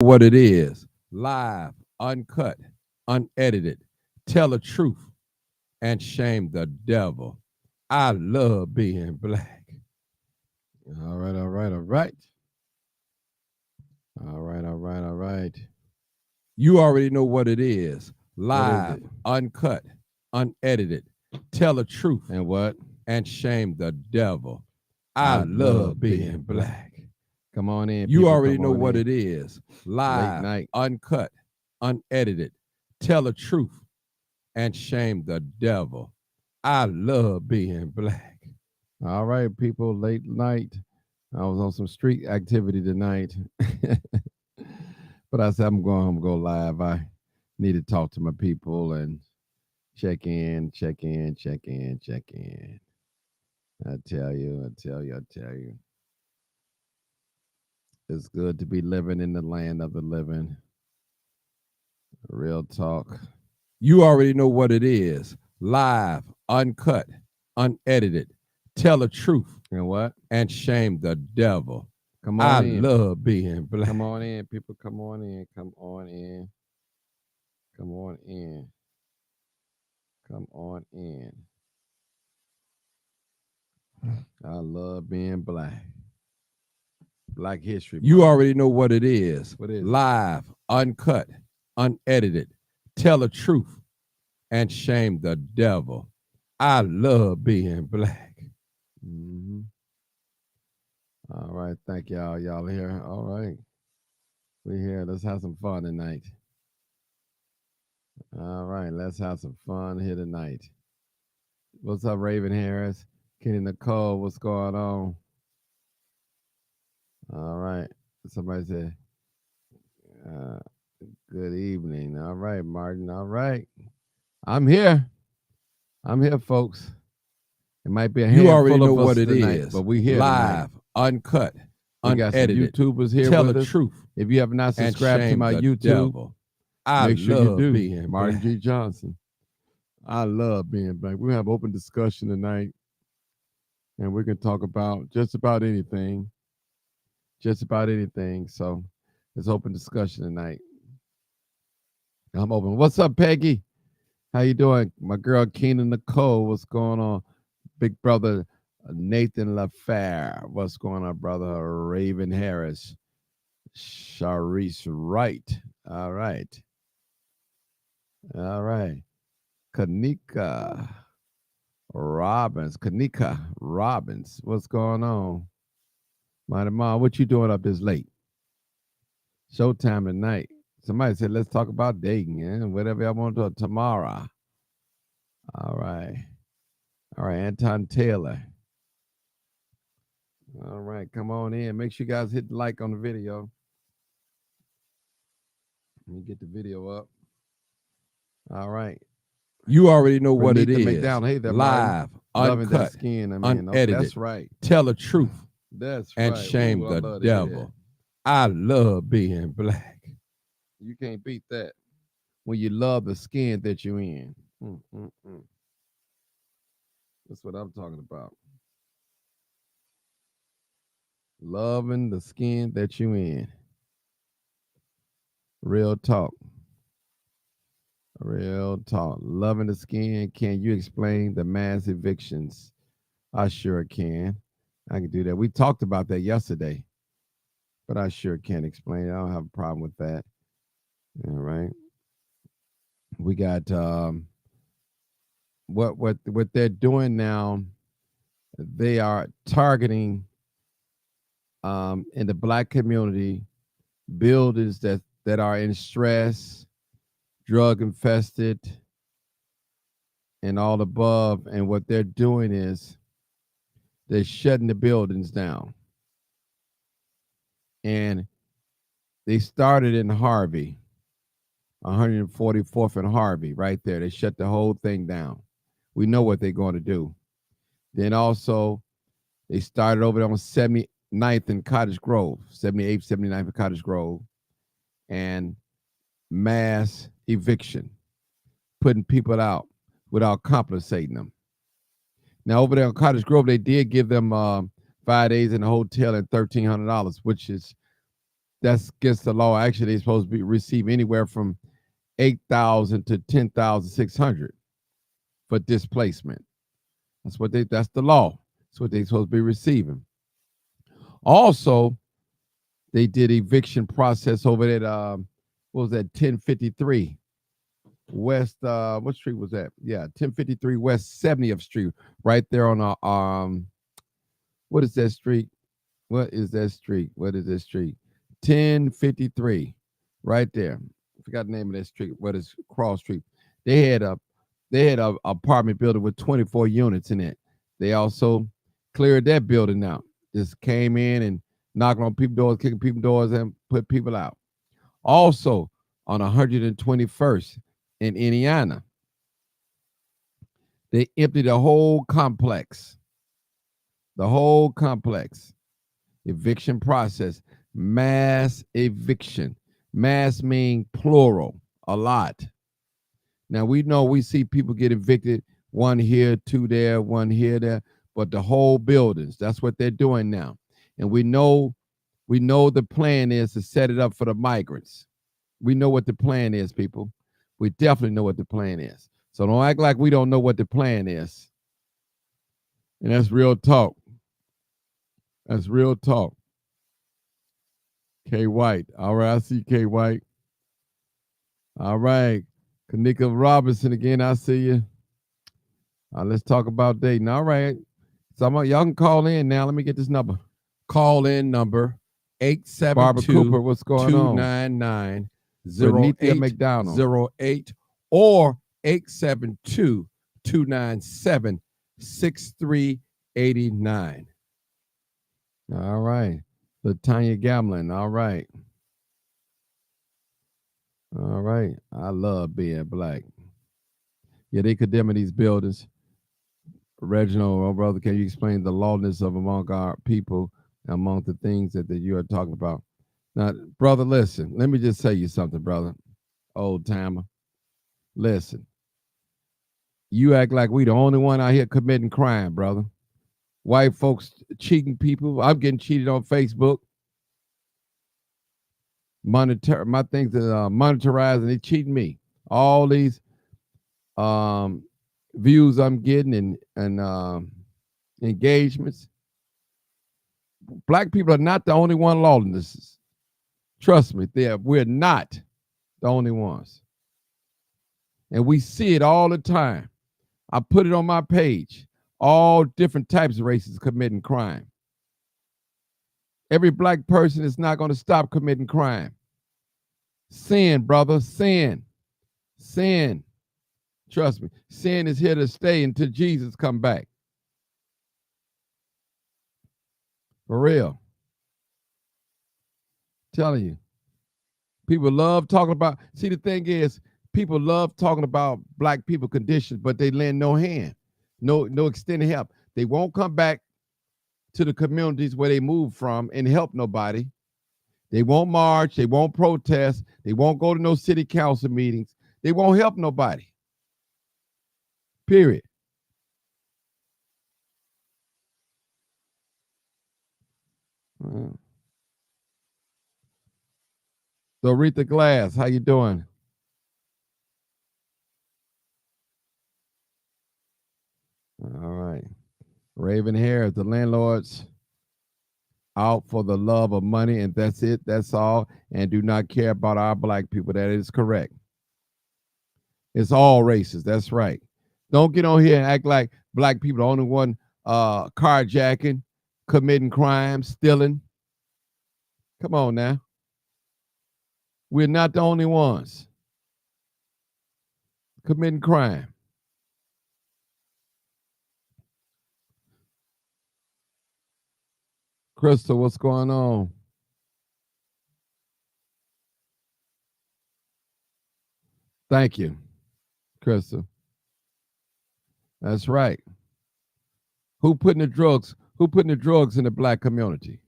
What it is, live, uncut, unedited. Tell the truth and shame the devil. I love being black. All right, all right, all right. All right, all right, all right. You already know what it is. What is Live, it? uncut, unedited. Tell the truth And what? and shame the devil. I I love love being being black. black. Come on in, You people. already Come know on what in. it is. Late Live, night. uncut, unedited. Tell the truth and shame the devil. I love being black. All right, people. Late night. I was on some street activity tonight. But I said I'm going home to go live. I need to talk to my people and check in, check in, check in, check in. I tell you, I tell you, I tell you. It's good to be living in the land of the living. Real talk. You already know what it is. Live, uncut, unedited. Tell the truth And what? and shame the devil. Come on I in. love being Come black. on in, people. Come on in. Come on in. Come on in. Come on in. I love being black. Black History You Month. already know what it is. What is it? Live, uncut, unedited. Tell the truth and shame the devil. I love being black. Mm-hmm. All right. Thank y'all. Y'all here. All right. We here. Let's have some fun tonight. All right. Let's have some fun here tonight. What's up, Raven Harris? Kenny Nicole, what's going on? All right. Somebody said, uh, good evening. All right, Martin. All right. I'm here. I'm here, folks. It might be a You already handful know of what us it tonight, but is. we here tonight. Live, uncut, We got some unedited. YouTubers here Tell the with us. truth If you have not and subscribed to shame my the YouTube, devil. I make sure you love do. being Martin black. G. Johnson. I love being black. We have open discussion tonight, and we can talk about just about anything. Just about anything. So it's open discussion tonight. I'm open. What's up, Peggy? How you doing? My girl Keena Nicole. What's going on? Big brother Nathan LaFair. What's going on, brother? Raven Harris. Sharice Wright. All right. All right. Kanika Robbins. Kanika Robbins. What's going on? Mighty Mom, what you doing up this late? Showtime tonight. Somebody said, let's talk about dating and whatever I want to do tomorrow. All right. All right. Anton Taylor. All right. Come on in. Make sure you guys hit the like on the video. Let me get the video up. All right. You already know what it Renita is. McDowell. Hey there, Martin. Live, Loving that uncut, skin. I mean, oh, unedited. that's right. Tell the truth That's and right. Ooh, shame I the love to hear that. devil. I love being black. You can't beat that when you love the skin that you're in. That's what I'm talking about. Loving the skin that you're in. Real talk. Real talk. Loving the skin. Can you explain the mass evictions? I sure can. I can do that. We talked about that yesterday, but I sure can explain it. I don't have a problem with that. All right. We got what they're doing now. They are targeting in the black community buildings that are in stress, drug infested, and all above. And what they're doing is they're shutting the buildings down. And they started in Harvey, 144th and Harvey, right there. They shut the whole thing down. We know what they're going to do. Then also, they started over on 79th and Cottage Grove, 78th, 79th and Cottage Grove, and mass eviction, putting people out without compensating them. Now, over there in Cottage Grove, they did give them 5 days in a hotel and $1,300, which is that's against the law. Actually, they're supposed to be receive anywhere from 8,000 to 10,600 for displacement. That's the law. That's what they're supposed to be receiving. Also, they did eviction process over at what was that, 1053 West, what street was that? Yeah, 1053 West 70th Street, right there on what is that street? What is that street? What is this street? 1053, right there. I forgot the name of that street. What is Cross Street? They had a apartment building with 24 units in it. They also cleared that building out. Just came in and knocking on people's doors, kicking people's doors, and put people out. Also on 121st in Indiana, they emptied the whole complex. The whole complex. Eviction process. Mass eviction. Mass mean plural, a lot. Now we know we see people get evicted, one here, two there, one here, there, but the whole buildings, that's what they're doing now. And we know the plan is to set it up for the migrants. We know what the plan is, people. We definitely know what the plan is. So don't act like we don't know what the plan is. And that's real talk. That's real talk. K White. All right, I see K White. All right. Kanika Robinson again, I see you. Let's talk about dating. All right. So y'all can call in now. Let me get this number. Call in number 872 Barbara Cooper, what's going on? 299 McDonald 08 or 872-297-6389. All right. LaTanya Gamlin. All right. All right. I love being black. Yeah, they condemn these buildings. Reginald, oh brother, can you explain the lawlessness of among our people, among the things that you are talking about? Now, brother, listen, let me just tell you something, brother. Old timer. Listen. You act like we the only one out here committing crime, brother. White folks cheating people. I'm getting cheated on Facebook. My things are monetized and they cheating me. All these views I'm getting and engagements. Black people are not the only one lawlessness. Trust me, we're not the only ones. And we see it all the time. I put it on my page. All different types of races committing crime. Every black person is not going to stop committing crime. Sin, brother, sin. Sin. Trust me, sin is here to stay until Jesus come back. For real. I'm telling you. People love talking about, see, the thing is, people love talking about black people conditions, but they lend no hand, no extended help. They won't come back to the communities where they moved from and help nobody. They won't march. They won't protest. They won't go to no city council meetings. They won't help nobody. Period. So Aretha Glass, how you doing? All right. Raven Harris, the landlords out for the love of money, and that's it. That's all. And do not care about our black people. That is correct. It's all races. That's right. Don't get on here and act like black people are the only one carjacking, committing crimes, stealing. Come on now. We're not the only ones committing crime. Crystal, what's going on? Thank you, Crystal. That's right. Who putting the drugs in the black community?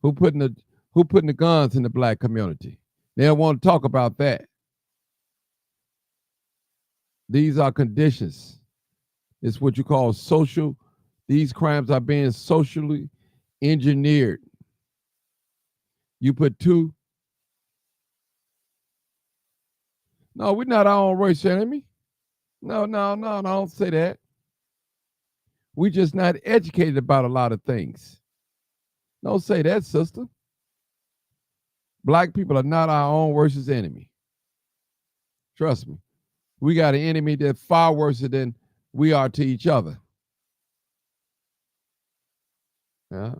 Who putting the guns in the black community? They don't want to talk about that. These are conditions. It's what you call social. These crimes are being socially engineered. You put two. No, we're not our own worst enemy. No, don't say that. We just not educated about a lot of things. Don't say that, sister. Black people are not our own worst enemy. Trust me. We got an enemy that's far worse than we are to each other. Yeah.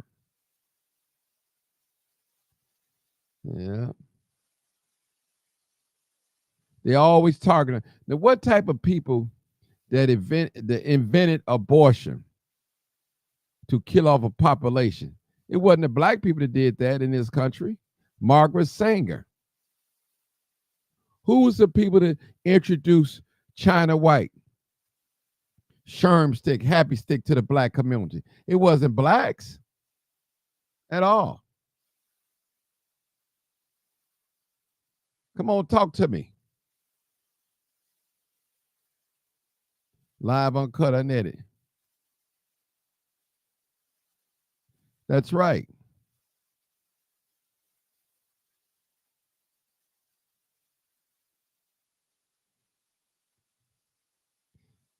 Yeah. They always targeting. Now, what type of people that invented abortion to kill off a population? It wasn't the black people that did that in this country. Margaret Sanger. Who was the people that introduced China White, Sherm Stick, Happy Stick to the black community? It wasn't blacks at all. Come on, talk to me. Live, uncut, unedited. That's right.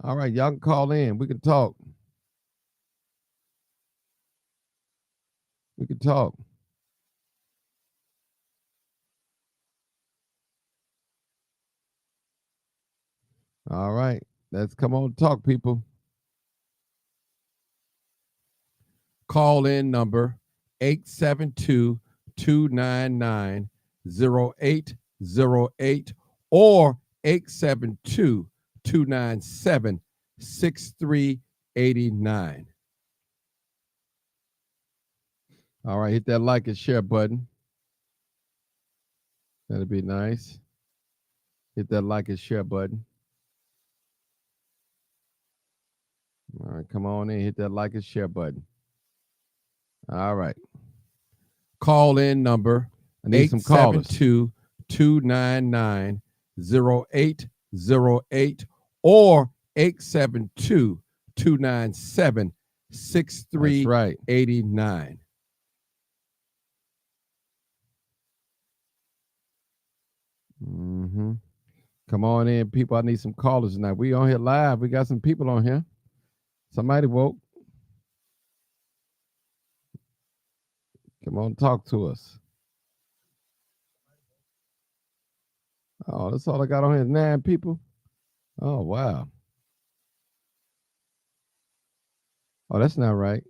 All right, y'all can call in. We can talk. We can talk. All right. Let's come on talk, people. Call in number 872-299-0808 or 872-297-6389. All right, hit that like and share button. That'd be nice. Hit that like and share button. All right, come on in, hit that like and share button. All right. Call in number, I need some callers. 872-299-0808 or 872-297-6389. Mm-hmm. Come on in, people. I need some callers tonight. We on here live. We got some people on here. Somebody woke. Come on, talk to us. Oh, that's all I got on here. 9 people. Oh, wow. Oh, that's not right.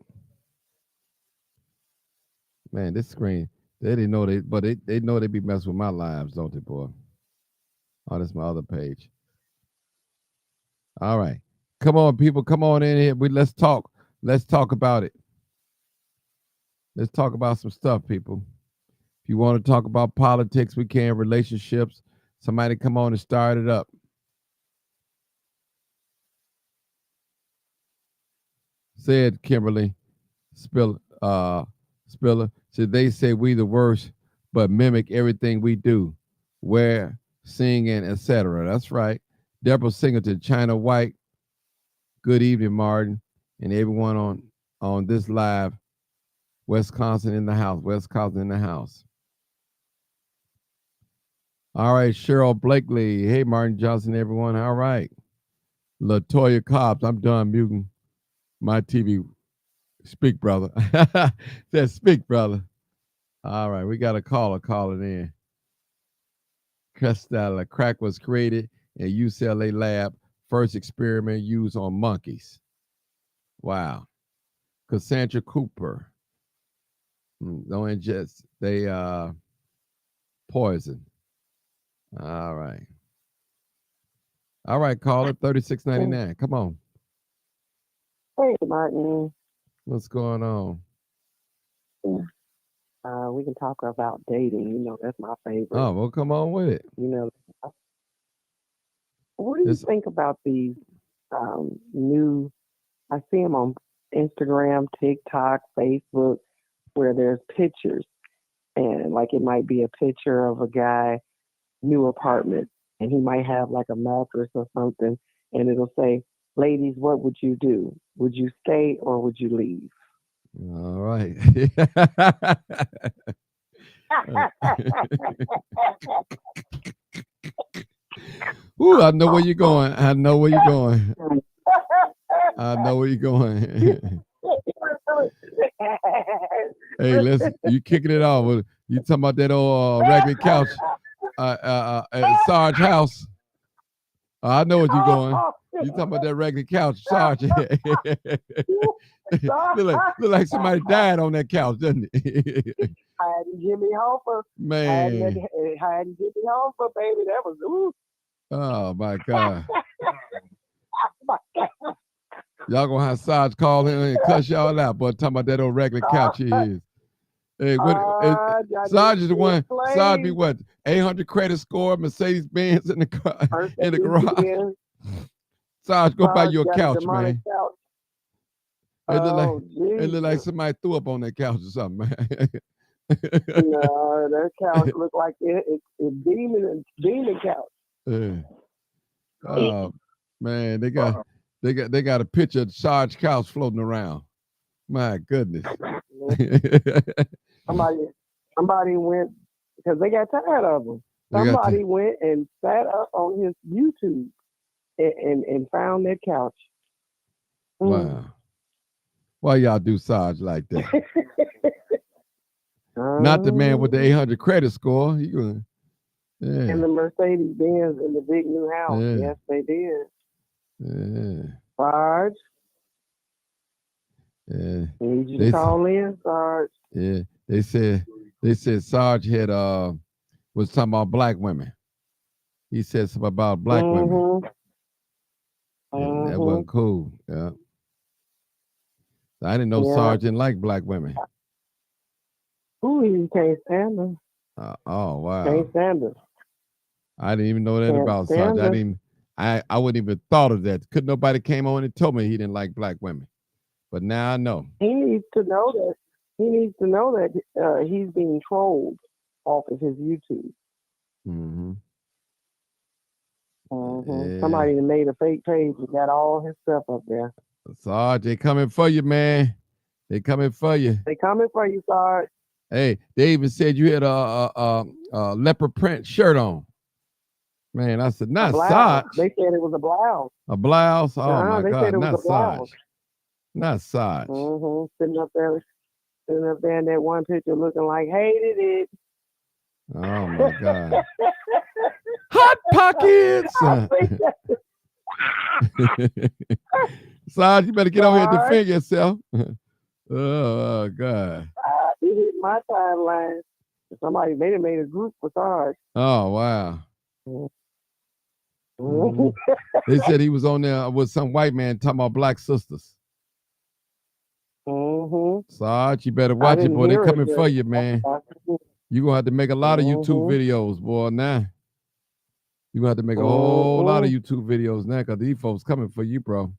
Man, this screen, they didn't know they know they be messing with my lives, don't they, boy? Oh, that's my other page. All right. Come on, people. Come on in here. Let's talk. Let's talk about it. Let's talk about some stuff, people. If you want to talk about politics, we can, relationships. Somebody come on and start it up. Said Kimberly Spiller. So they say we the worst, but mimic everything we do. Wear, singing, etc. That's right. Deborah Singleton, China White. Good evening, Martin, and everyone on this live. Wisconsin in the house. Wisconsin in the house. All right, Cheryl Blakely. Hey, Martin Johnson, everyone. All right. LaToya Cobbs. I'm done muting my TV. Speak, brother. Said speak, brother. All right, we got a caller calling in. Crestella, crack was created in UCLA lab. First experiment used on monkeys. Wow. Cassandra Cooper. Don't ingest. They poison. All right. All right, caller, 3699. Come on. Hey, Martin. What's going on? Yeah. We can talk about dating. You know, that's my favorite. Oh, well, come on with it. You know, what do you think about these new? I see them on Instagram, TikTok, Facebook, where there's pictures, and like it might be a picture of a guy, new apartment, and he might have like a mattress or something, and it'll say, "Ladies, what would you do? Would you stay or would you leave?" All right. Ooh, I know where you're going. I know where you're going. I know where you're going. Hey, you kicking it off. You talking about that old raggedy couch, Sarge house. I know what you're going. You talking about that raggedy couch, Sarge. look like somebody died on that couch, doesn't it? Hiding Jimmy Hoffa. Man. Hiding Jimmy Hoffa, baby. That was, ooh. Oh, my God. Y'all gonna have Sarge call him and cuss y'all out, but talking about that old regular couch he is. Hey, Sarge is the one. Sarge be what? 800 credit score, Mercedes Benz in the car, in the garage. Sarge, go buy you a couch, man. It look like somebody threw up on that couch or something, man. No, that couch looked like it's demon couch. Yeah. Oh man, they got a picture of Sarge couch floating around. My goodness. Somebody went because they got tired of him. Somebody went and sat up on his YouTube and found that couch. Wow. Why y'all do Sarge like that? Not the man with the 800 credit score. He gonna, yeah. And the Mercedes Benz in the big new house. Yeah. Yes, they did. Yeah. Sarge. Yeah. Need you to call in, Sarge. Yeah. They said Sarge had was talking about black women. He said something about black women. Yeah, that wasn't cool. Yeah. I didn't know Sarge didn't like black women. Ooh, he can't stand them. Oh wow. Can't stand them. I didn't even know that about Sarge. I wouldn't even thought of that. Couldn't nobody came on and told me he didn't like black women. But now I know. He needs to know that. He needs to know that he's being trolled off of his YouTube. Yeah. Somebody made a fake page and got all his stuff up there. Sarge, they coming for you, man. They coming for you. They coming for you, Sarge. Hey, they even said you had a leopard print shirt on. Man, I said, not Sarge. They said it was a blouse. A blouse? Oh, my God, not Sarge. Not Sarge. Sitting up there in that one picture looking like, hated it. Oh, my God. Hot Pockets! Sarge, you better get over here and defend yourself. Oh, God. It hit my timeline. Somebody made a group for Sarge. Oh, wow. They said he was on there with some white man talking about black sisters. Sarge, you better watch it, boy. They coming for you, man. You're going to have to make a lot of YouTube videos, boy, now. You're going to have to make a whole lot of YouTube videos now because these folks coming for you, bro.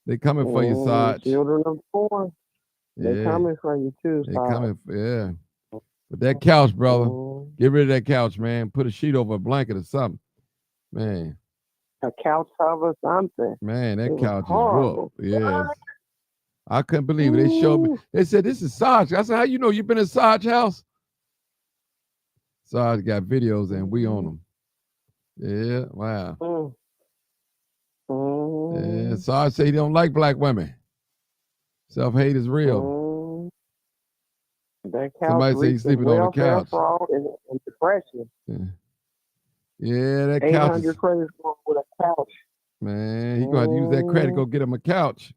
They coming for you, Sarge. Children of four. They coming for you, too, Sarge. They coming for, yeah. But that couch, brother, get rid of that couch, man. Put a sheet over a blanket or something. Man. A couch cover, something. Man, that couch is whooped. Yes. I couldn't believe it. They showed me. They said, this is Sarge. I said, how you know you been in Sarge's house? Sarge got videos and we on them. Yeah, wow. Yeah, Sarge say he don't like black women. Self-hate is real. That couch. Somebody say he's sleeping on the couch. Fraud and depression. Yeah, that couch. 800 credit score with a couch. Man, he gonna have to use that credit to go get him a couch.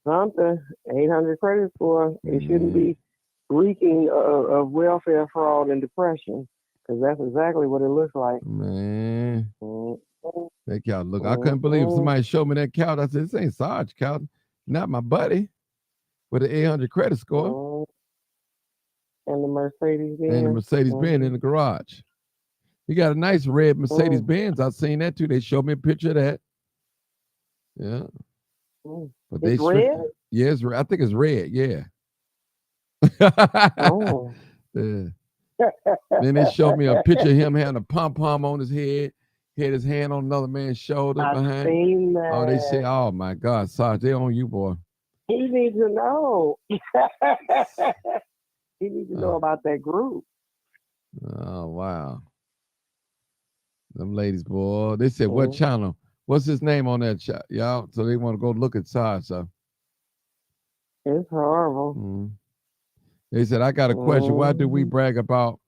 Something. 800 credit score. It shouldn't be reeking of welfare fraud and depression, because that's exactly what it looks like. Man, that couch look. I couldn't believe somebody showed me that couch. I said, this ain't Sarge couch, not my buddy, with an 800 credit score. And the Mercedes Benz. And the Mercedes Benz in the garage. He got a nice red Mercedes Benz. I've seen that too. They showed me a picture of that. Yeah. But it's red? Yeah, it's red. I think it's red. Yeah. Yeah. Then they showed me a picture of him having a pom-pom on his head. He had his hand on another man's shoulder behind. Seen that. Oh, they say, oh my God, Sarge, they on you, boy. He needs to know. He needs to know about that group. Oh wow. Them ladies, boy. They said, what Mm. channel? What's his name on that chat, y'all? So they want to go look at Sarge. So It's horrible. they said, I got a question. Why do we brag about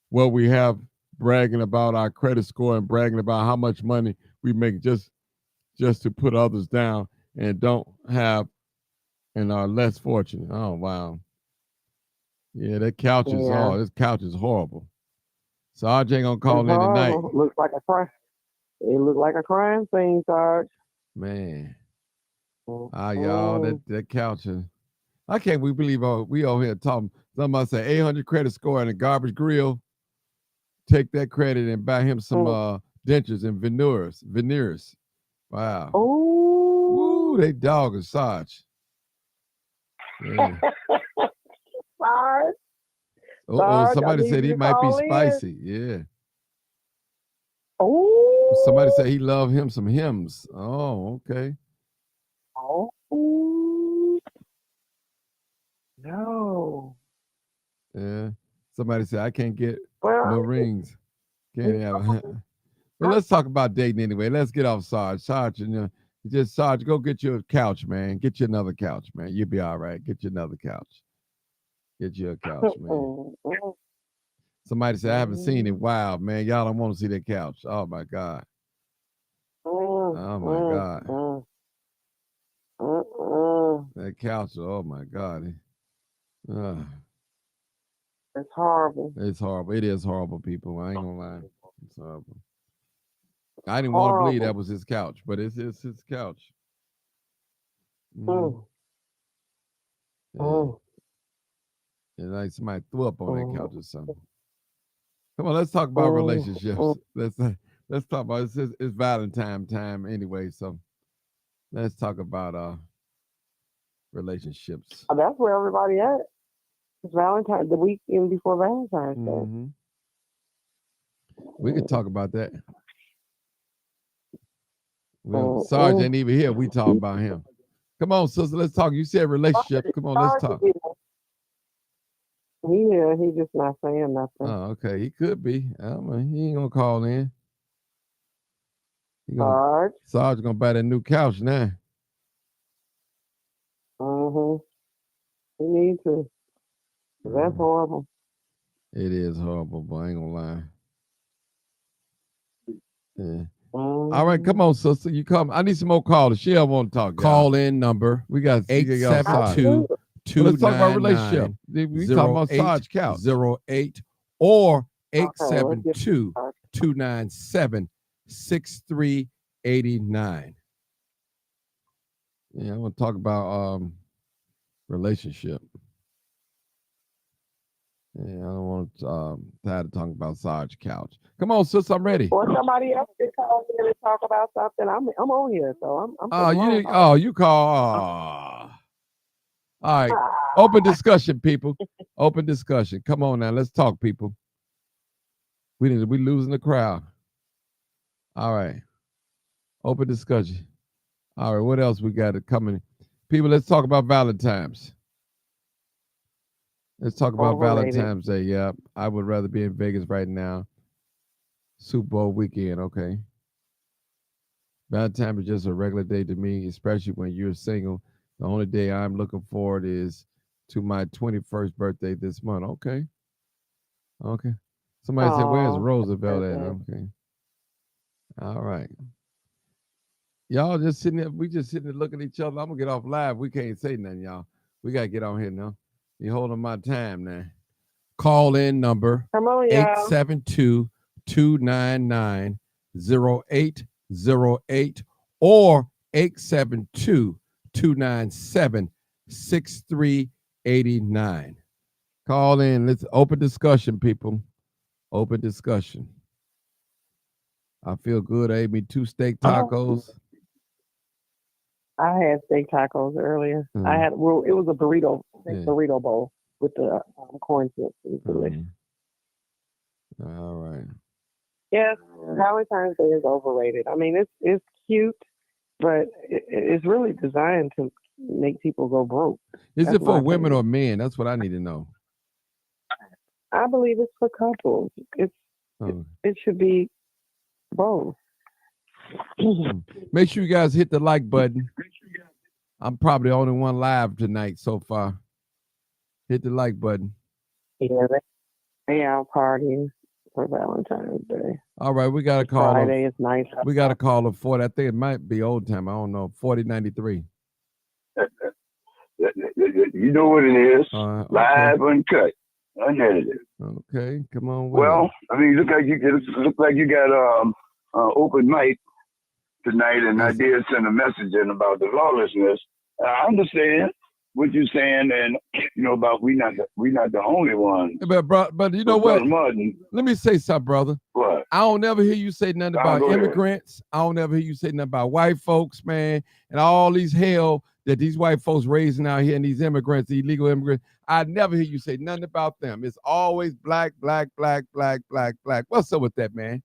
what we have, bragging about our credit score and bragging about how much money we make just to put others down and don't have and are less fortunate? Oh wow. Yeah, that couch is this couch is horrible. Sarge ain't gonna call in tonight. Looks like a crime. It looked like a crime scene, Sarge. Man. Y'all, that couch is, I can't believe we over here talking. Somebody say 800 credit score and a garbage grill. Take that credit and buy him some dentures and veneers. Wow. Oh, they dogging Sarge. Yeah. Sarge. Somebody said he might be spicy. Yeah. Oh. Somebody said he loved him some hymns. Oh, okay. Oh. No. Yeah. Somebody said I can't get no rings. Can't have. Well, let's talk about dating anyway. Let's get off Sarge. Sarge, Sarge, go get you a couch, man. Get you another couch, man. You'll be all right. Get you another couch. Get you a couch, man. Somebody said I haven't seen it. Wow, man. Y'all don't want to see that couch. Oh my God. Oh my God. That couch. Oh my God. It's horrible. It's horrible. It is horrible, people. I ain't gonna lie. It's horrible. I didn't want to believe that was his couch, but it's his couch. Yeah. And like somebody threw up on that couch or something. Come on, let's talk about relationships. Let's talk about it's Valentine time anyway, so let's talk about relationships. That's where everybody at. It's Valentine's, the weekend before Valentine's Day. We could talk about that. Well, Sarge ain't even here. We talking about him. Come on, sister, let's talk. You said relationship. Come on, let's talk. Yeah, he just not saying nothing. Oh, okay. He could be. He ain't gonna call in. Sarge gonna buy that new couch now. He needs to. That's horrible. It is horrible, but I ain't gonna lie. Yeah. All right, come on, sister. You come. I need some more callers. She don't want to talk. Call in number. We got 872. Let's talk about relationship. We talking about Sarge couch. 08 or 872 297 6389. Yeah, I want to talk about relationship. Yeah, I don't want tired of talking about Sarge couch. Come on, sis, I'm ready. Or somebody else can call in and talk about something. I'm on here, so I'm. You call. All right. Open discussion, people. Open discussion. Come on now. Let's talk, people. We losing the crowd. All right. Open discussion. All right. What else we got coming? People, let's talk about Valentine's. Let's talk about Valentine's Day. Yeah. I would rather be in Vegas right now. Super Bowl weekend. Okay. Valentine's is just a regular day to me, especially when you're single. The only day I'm looking forward is to my 21st birthday this month. Okay. Somebody said, where's Roosevelt at? Okay. All right. Y'all just sitting there. We just sitting there looking at each other. I'm going to get off live. We can't say nothing, y'all. We got to get on here now. You're holding my time now. Call in number. Come on, 872 299 0808 or 872 297 6389. Call in. Let's open discussion, people. Open discussion. I feel good. I ate me 2 steak tacos. I had steak tacos earlier. It was a burrito bowl with the corn chips. It was delicious. All right. Yes, Valentine's Day is overrated. I mean, it's cute, but it's really designed to make people go broke. Is it for women or men? That's what I need to know. I believe it's for couples. Oh. It should be both. Make sure you guys hit the like button. I'm probably the only one live tonight so far. Hit the like button. Yeah, they out partying for Valentine's Day. All right, we got a call. Friday is nice. We got a call of 40. I think it might be old time. I don't know. 4093. You know what it is. Okay. Live, uncut, unedited. Okay, come on. With Well, it. I mean, look like you got open mic tonight, and I did send a message in about the lawlessness. I understand what you're saying, and you know about we not the only ones. But you know what? Martin, Let me say something, brother. what? I don't ever hear you say nothing about go ahead. immigrants. I don't ever hear you say nothing about white folks, man, and all these hell that these white folks raising out here and these immigrants, the illegal immigrants. I never hear you say nothing about them. It's always black, black, black, black, black, black. What's up with that, man?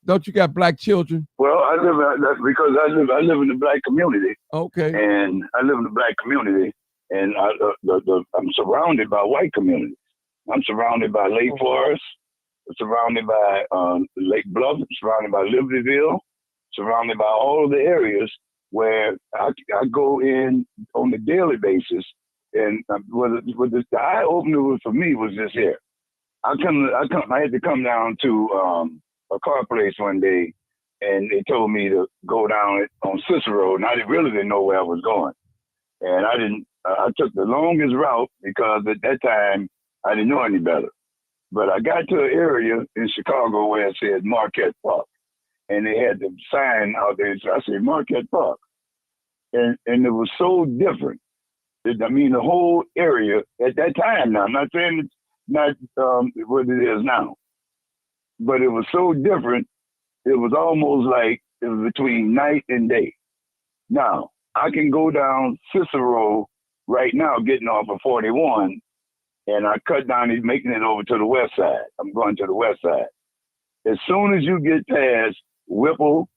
Don't you got black children? Well, that's because I live in the black community. Okay. And I live in the black community, and I'm surrounded by white communities. I'm surrounded by Lake Forest, surrounded by Lake Bluff, surrounded by Libertyville, surrounded by all of the areas where I go in on a daily basis. And the eye opener for me was this here. I had to come down to a car place one day, and they told me to go down on Cicero, and I really didn't know where I was going. And I took the longest route because at that time I didn't know any better. But I got to an area in Chicago where it said Marquette Park, and they had the sign out there. So I said Marquette Park, and it was so different. I mean, the whole area at that time. Now, I'm not saying it's not what it is now, but it was so different. It was almost like it was between night and day. Now, I can go down Cicero right now, getting off of 41, and I cut down, he's making it over to the west side. I'm going to the west side. As soon as you get past Whipple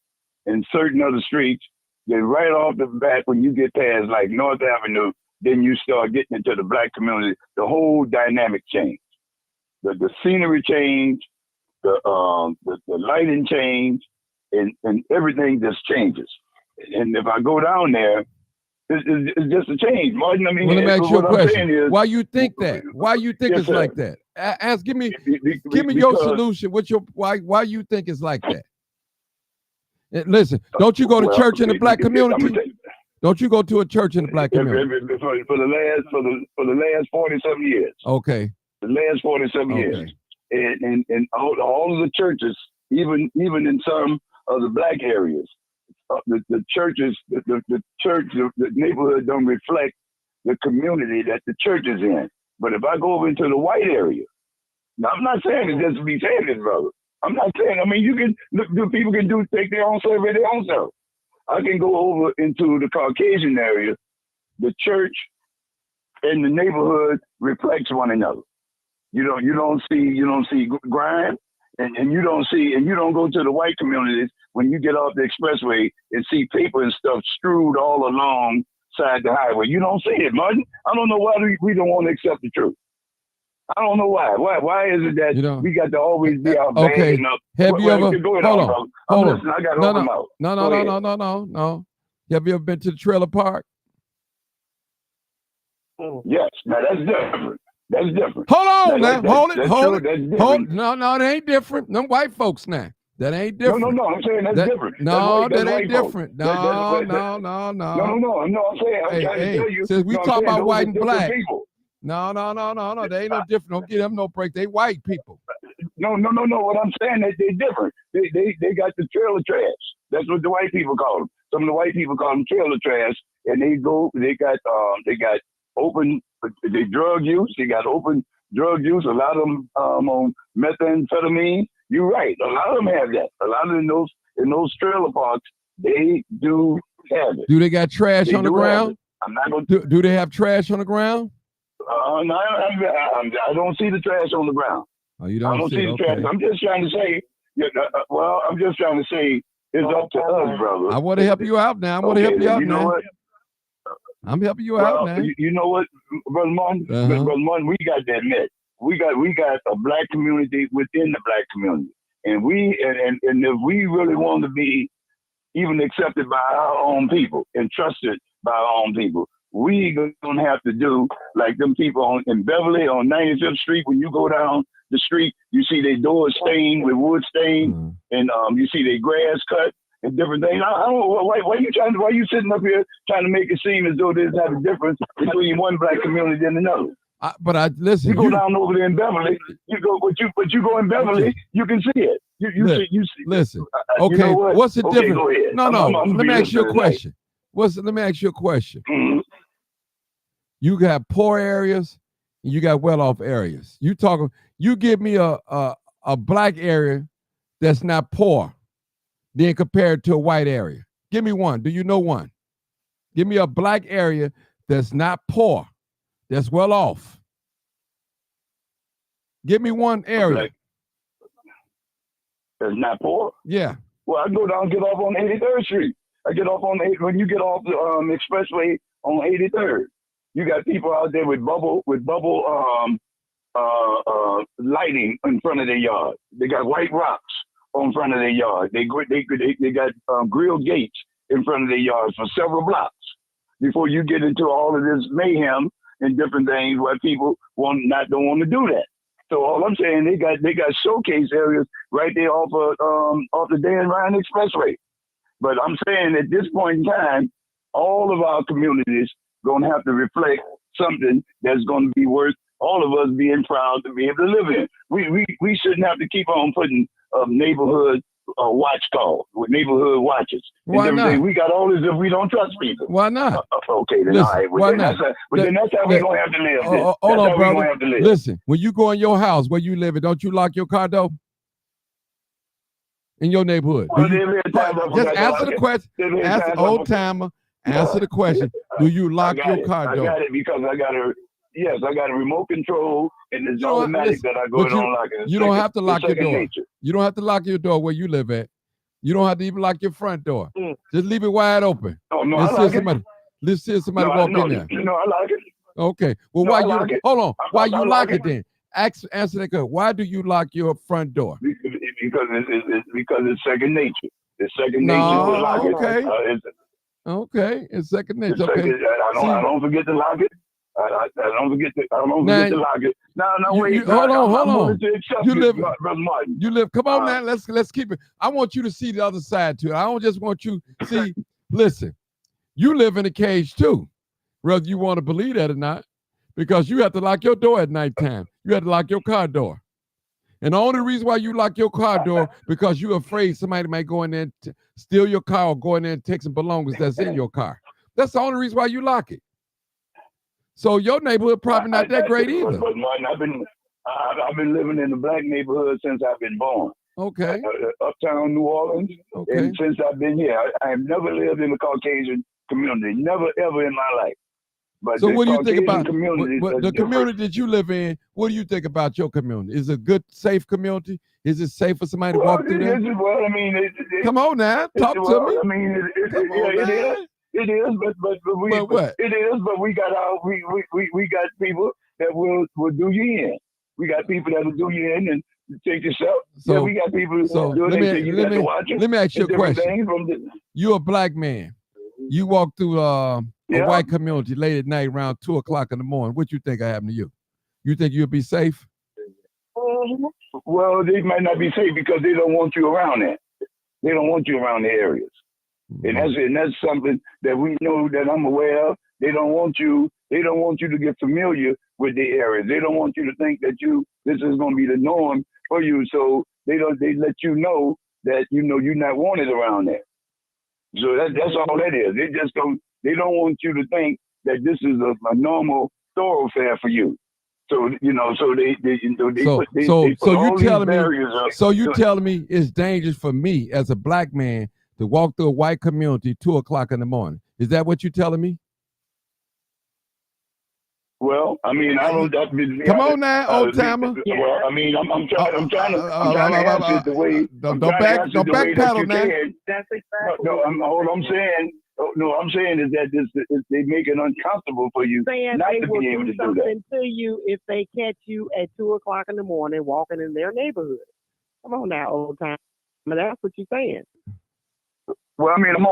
and certain other streets, then right off the bat, when you get past like North Avenue, then you start getting into the black community. The whole dynamic changed. The scenery changed. The lighting changed, and everything just changes. And if I go down there, it's just a change, Martin. I mean, well, let me ask you a question. Is, why you think that? Why you think yes, it's sir. like that? Give me because, your solution. Why you think it's like that? And listen, don't you go to church in the black community? Don't you go to a church in the black community? For the last 47 years. Okay. The last 47 years. And all of the churches, even in some of the black areas, the churches, the neighborhood don't reflect the community that the church is in. But if I go over into the white area, now I'm not saying it just to be saying this, brother. I'm not saying. I mean, you can people can take their own survey, their own self. I can go over into the Caucasian area. The church and the neighborhood reflects one another. You don't see grime, and you don't go to the white communities when you get off the expressway and see paper and stuff strewed all along side the highway. You don't see it, Martin. I don't know why we don't want to accept the truth. I don't know why. Why is it that we got to always be out bagging up? Have you ever? Hold on. I got to open mouth. No. Have you ever been to the trailer park? Yes. Now that's different. That's different. Hold on now. Hold it. No, that ain't different. Them white folks now. That ain't different. No. I'm saying that's different. No, that ain't different. No. I'm saying. I'm trying to tell you. Since we talk about white and black. People. No. They ain't no different. Don't give them no break. They white people. No. What I'm saying is they're different. They got the trailer trash. That's what the white people call them. Some of the white people call them trailer trash, and they got open drug use. They got open drug use. A lot of them on methamphetamine. You're right. A lot of them have that. A lot of them in those trailer parks, they do have it. Do they got trash on the ground? I'm not going to. Do they have trash on the ground? No, I don't see the trash on the ground. Oh, you don't see the trash. I'm just trying to say. It's up to us, brother. I want to help you out now. What? I'm helping you out now. You know what, Brother Martin? Brother Martin, we got to admit, we got a black community within the black community, and if we really want to be even accepted by our own people and trusted by our own people, we gonna have to do like them people in Beverly on 95th Street. When you go down the street, you see their doors stained with wood stain, and you see their grass cut and different things. I don't know why you sitting up here trying to make it seem as though there's not a difference between one black community and another. Listen. You go down over there in Beverly. You go in Beverly. You can see it. You see. Listen. You know what? What's the Okay, difference? go ahead. No. I'm Let me ask you a question. Let me ask you a question. Mm-hmm. You got poor areas, and you got well-off areas. You give me a black area that's not poor, then compared to a white area. Give me one. Do you know one? Give me a black area that's not poor, that's well off. Give me one area. That's not poor? Yeah. Well, I go down and get off on 83rd Street. I get off on when you get off the expressway on 83rd. You got people out there with bubble lighting in front of their yard. They got white rocks in front of their yard. They got grill gates in front of their yards for several blocks before you get into all of this mayhem and different things where people don't want to do that. So all I'm saying, they got showcase areas right there off the Dan Ryan Expressway. But I'm saying at this point in time, all of our communities gonna have to reflect something that's gonna be worth all of us being proud to be able to live in. We shouldn't have to keep on putting neighborhood watch calls with neighborhood watches. Why not? We got all this if we don't trust people. Why not? Okay, then Listen, all right. why not? Then that's how we're gonna have to live. Hold on, brother. Listen, when you go in your house where you live, don't you lock your car door? In your neighborhood. Well, just answer the question. Ask the old timer. Answer the question. Do you lock your car door? I got it because I got a remote control and it's automatic that I go and unlock it. You don't have to lock your door. Nature. You don't have to lock your door where you live at. You don't have to even lock your front door. Just leave it wide open. Oh, no, Let's see somebody walk in there. No, I like it. Okay. Well, why you hold on? Why you lock it then? Answer that question. Why do you lock your front door? Because it's second nature. It's second nature to lock it. Okay. Okay, it's second nature. Okay. I don't forget to lock it. I don't forget to lock it. No, wait. Hold on. You live, Brother Martin. You live. Come on now. Let's keep it. I want you to see the other side too. I don't just want you to see. Listen, you live in a cage too, whether you want to believe that or not, because you have to lock your door at nighttime. You have to lock your car door. And the only reason why you lock your car door because you're afraid somebody might go in there and steal your car or go in there and take some belongings that's in your car. That's the only reason why you lock it. So your neighborhood probably not that great either. But Martin, I've been living in the black neighborhood since I've been born. Okay. Uptown New Orleans. Okay. And since I've been here, I have never lived in a Caucasian community. Never ever in my life. But so what do you think about the community that you live in? What do you think about your community? Is it a good, safe community? Is it safe for somebody to walk through there? Well, I mean, come on now, talk to me. I mean, it is. It is, but we got people that will do you in. We got people that will do you in and take yourself. So we got people. So let me ask you a question. You're a black man. You walk through a white community late at night around 2:00 in the morning. What you think will happen to you? You think you'll be safe? Well, they might not be safe because they don't want you around there. They don't want you around the areas. And that's something that we know that I'm aware of. They don't want you to get familiar with the areas. They don't want you to think that this is going to be the norm for you. So they let you know that you're not wanted around there. So that's all that is. They don't want you to think that this is a normal thoroughfare for you. So you telling me it's dangerous for me as a black man to walk through a white community 2:00 in the morning? Is that what you're telling me? Well, I mean, I don't. Come on now, old timer. Well, I mean, I'm trying to answer it the way. Don't backpedal now. No, I'm saying. no, I'm saying is that they make it uncomfortable for you Saying not they to will be able do to do that. something to you if they catch you at 2:00 in the morning walking in their neighborhood. Come on now, old time. That's what you're saying. Well, I mean, I'm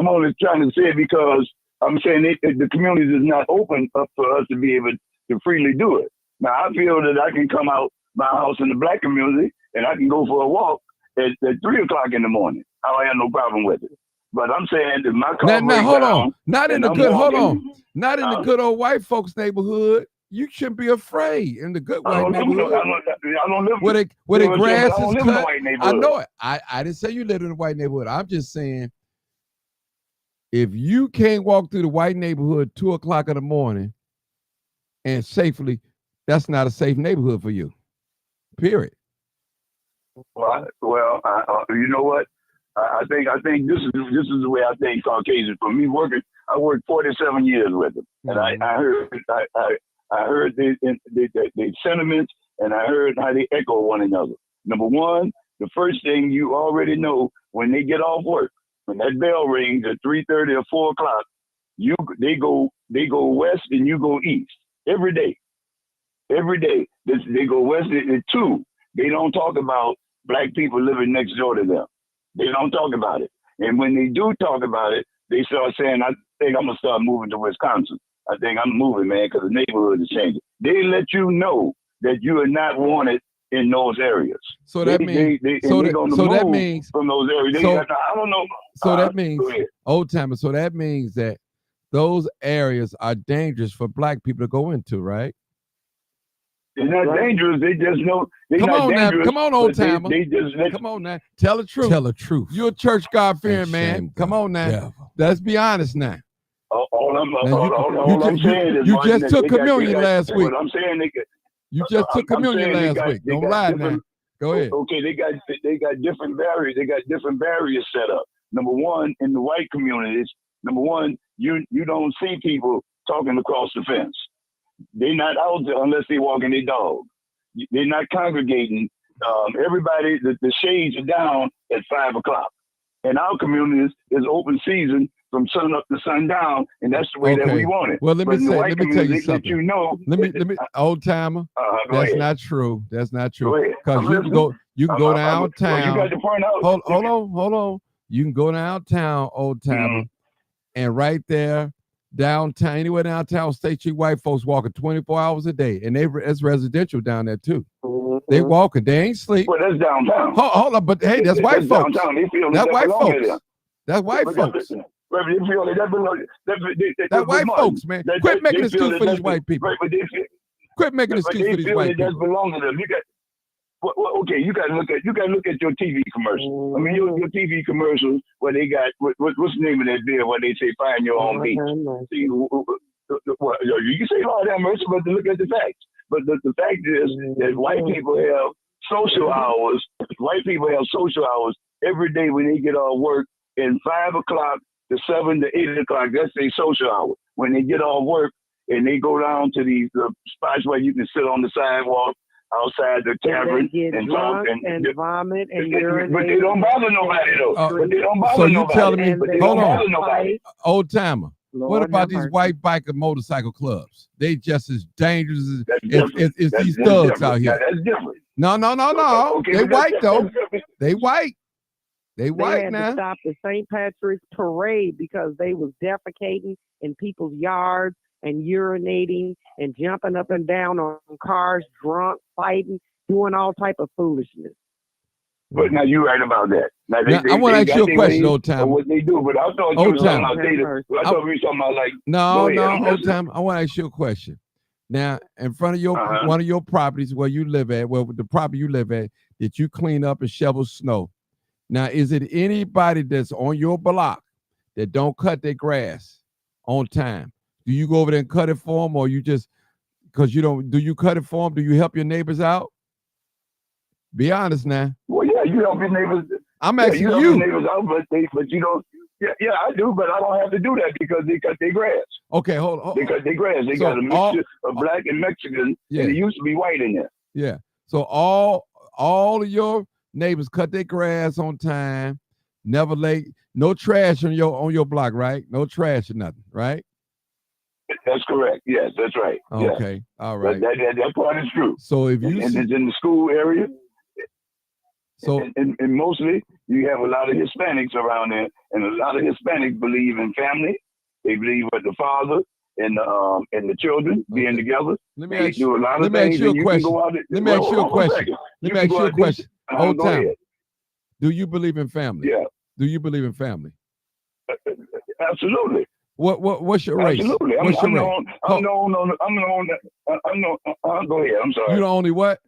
only trying to say it because I'm saying the community is not open up for us to be able to freely do it. Now, I feel that I can come out my house in the black community and I can go for a walk at 3:00 in the morning. I don't have no problem with it. But I'm saying that my car Now, hold down, on. Not in the I'm good. walking, Hold on. Not in the good old white folks' neighborhood. You shouldn't be afraid in the good white neighborhood. I don't live where the grass is cut. I know know it. I didn't say you live in a white neighborhood. I'm just saying, if you can't walk through the white neighborhood 2:00 in the morning and safely, that's not a safe neighborhood for you. Period. Well, you know what? I think this is the way I think Caucasian. For me, I worked 47 years with them, and I heard the sentiments, and I heard how they echo one another. Number one, the first thing you already know when they get off work, when that bell rings at 3:30 or 4:00, they go west and you go east every day. Every day they go west. And two, they don't talk about black people living next door to them. They don't talk about it. And when they do talk about it, they start saying, I think I'm going to start moving to Wisconsin. I think I'm moving, man, because the neighborhood is changing. They let you know that you are not wanted in those areas. So that means that means from those areas. I don't know. So that means, old timer, so that means that those areas are dangerous for black people to go into, right? They're not dangerous. They just know. Come on now. Come on, old timer. They just come on now. Tell the truth. Tell the truth. You're a church God-fearing man. Come on now. Yeah. Let's be honest now. All I'm saying is you just took communion last week. What I'm saying, you just took communion last week. Don't lie now. Go ahead. Okay, they got different barriers. They got different barriers set up. Number one, in the white communities, you don't see people talking across the fence. They're not out there unless they walking their dog. They're not congregating. Everybody, the shades are down at 5:00. In our communities, it's open season from sun up to sundown, and that's the way that we want it. Well, let me tell you something. You know, let me, old timer. That's not true. That's not true. Because you can go downtown. You got to point out. Hold on. You can go downtown, old timer, and right there. Downtown, anywhere downtown, State Street, white folks walking 24 hours a day, and it's residential down there too. They walking, they ain't sleep. Well, that's downtown. Hold on, but hey, that's white folks. Downtown. They feel that's white folks. That's white folks. That white folks, man. Quit making excuses for these white people. Quit making excuses for these white people. That belong to them. Okay, you got to look at your TV commercials. I mean, your TV commercials where they got what's the name of that bill where they say find your own beach. See, you can say Lord have mercy, but look at the facts. But the fact is that white people have social hours. White people have social hours every day when they get off work, and 5:00 to 7 to 8 o'clock. That's their social hour. When they get off work and they go down to the spots where you can sit on the sidewalk. Outside the tavern and talk and vomit and urinate. But they don't bother nobody though. But they don't bother nobody. So you telling me, hold on, old timer. What about these white biker motorcycle clubs? They just as dangerous as these thugs out here. That's different. No. Okay, they white though. They white. They white now. They had to stop the St. Patrick's parade because they was defecating in people's yards and urinating and jumping up and down on cars, drunk, fighting, doing all type of foolishness. But now you're right about that. Now, I want to ask you a question, old time. What they do, but I thought you were talking about data. I thought we were talking about like. No, old time. I want to ask you a question. Now, in front of your one of your properties where you live at, the property you live at, that you clean up and shovel snow. Now, is it anybody that's on your block that don't cut their grass on time? Do you go over there and cut it for them, or you just because you don't? Do you cut it for them? Do you help your neighbors out? Be honest now. Well, yeah, you help your neighbors. I'm asking you. Help your neighbors out, but you don't. Yeah, I do, but I don't have to do that because they cut their grass. Okay, hold on. They cut their grass. They got a mixture of black and Mexican, and it used to be white in there. Yeah. So all of your neighbors cut their grass on time. never late, no trash on your block, right? No trash or nothing, right? That's correct. Yes, that's right. Yeah. Okay, all right. That part is true. So if And you it's see, in the school area, so and mostly you have a lot of Hispanics around there, and a lot of Hispanics believe in family. They believe with the father and the children being together. let me They ask you. do a lot Let of me ask things, you a and you can question. go out. Let me ask you a question. Let me ask you a question. Old Go timer, ahead. do you believe in family? Yeah, Do you believe in family? absolutely. What's your race? Absolutely. What's your race? I'm known. Go ahead. I'm sorry. You the only what?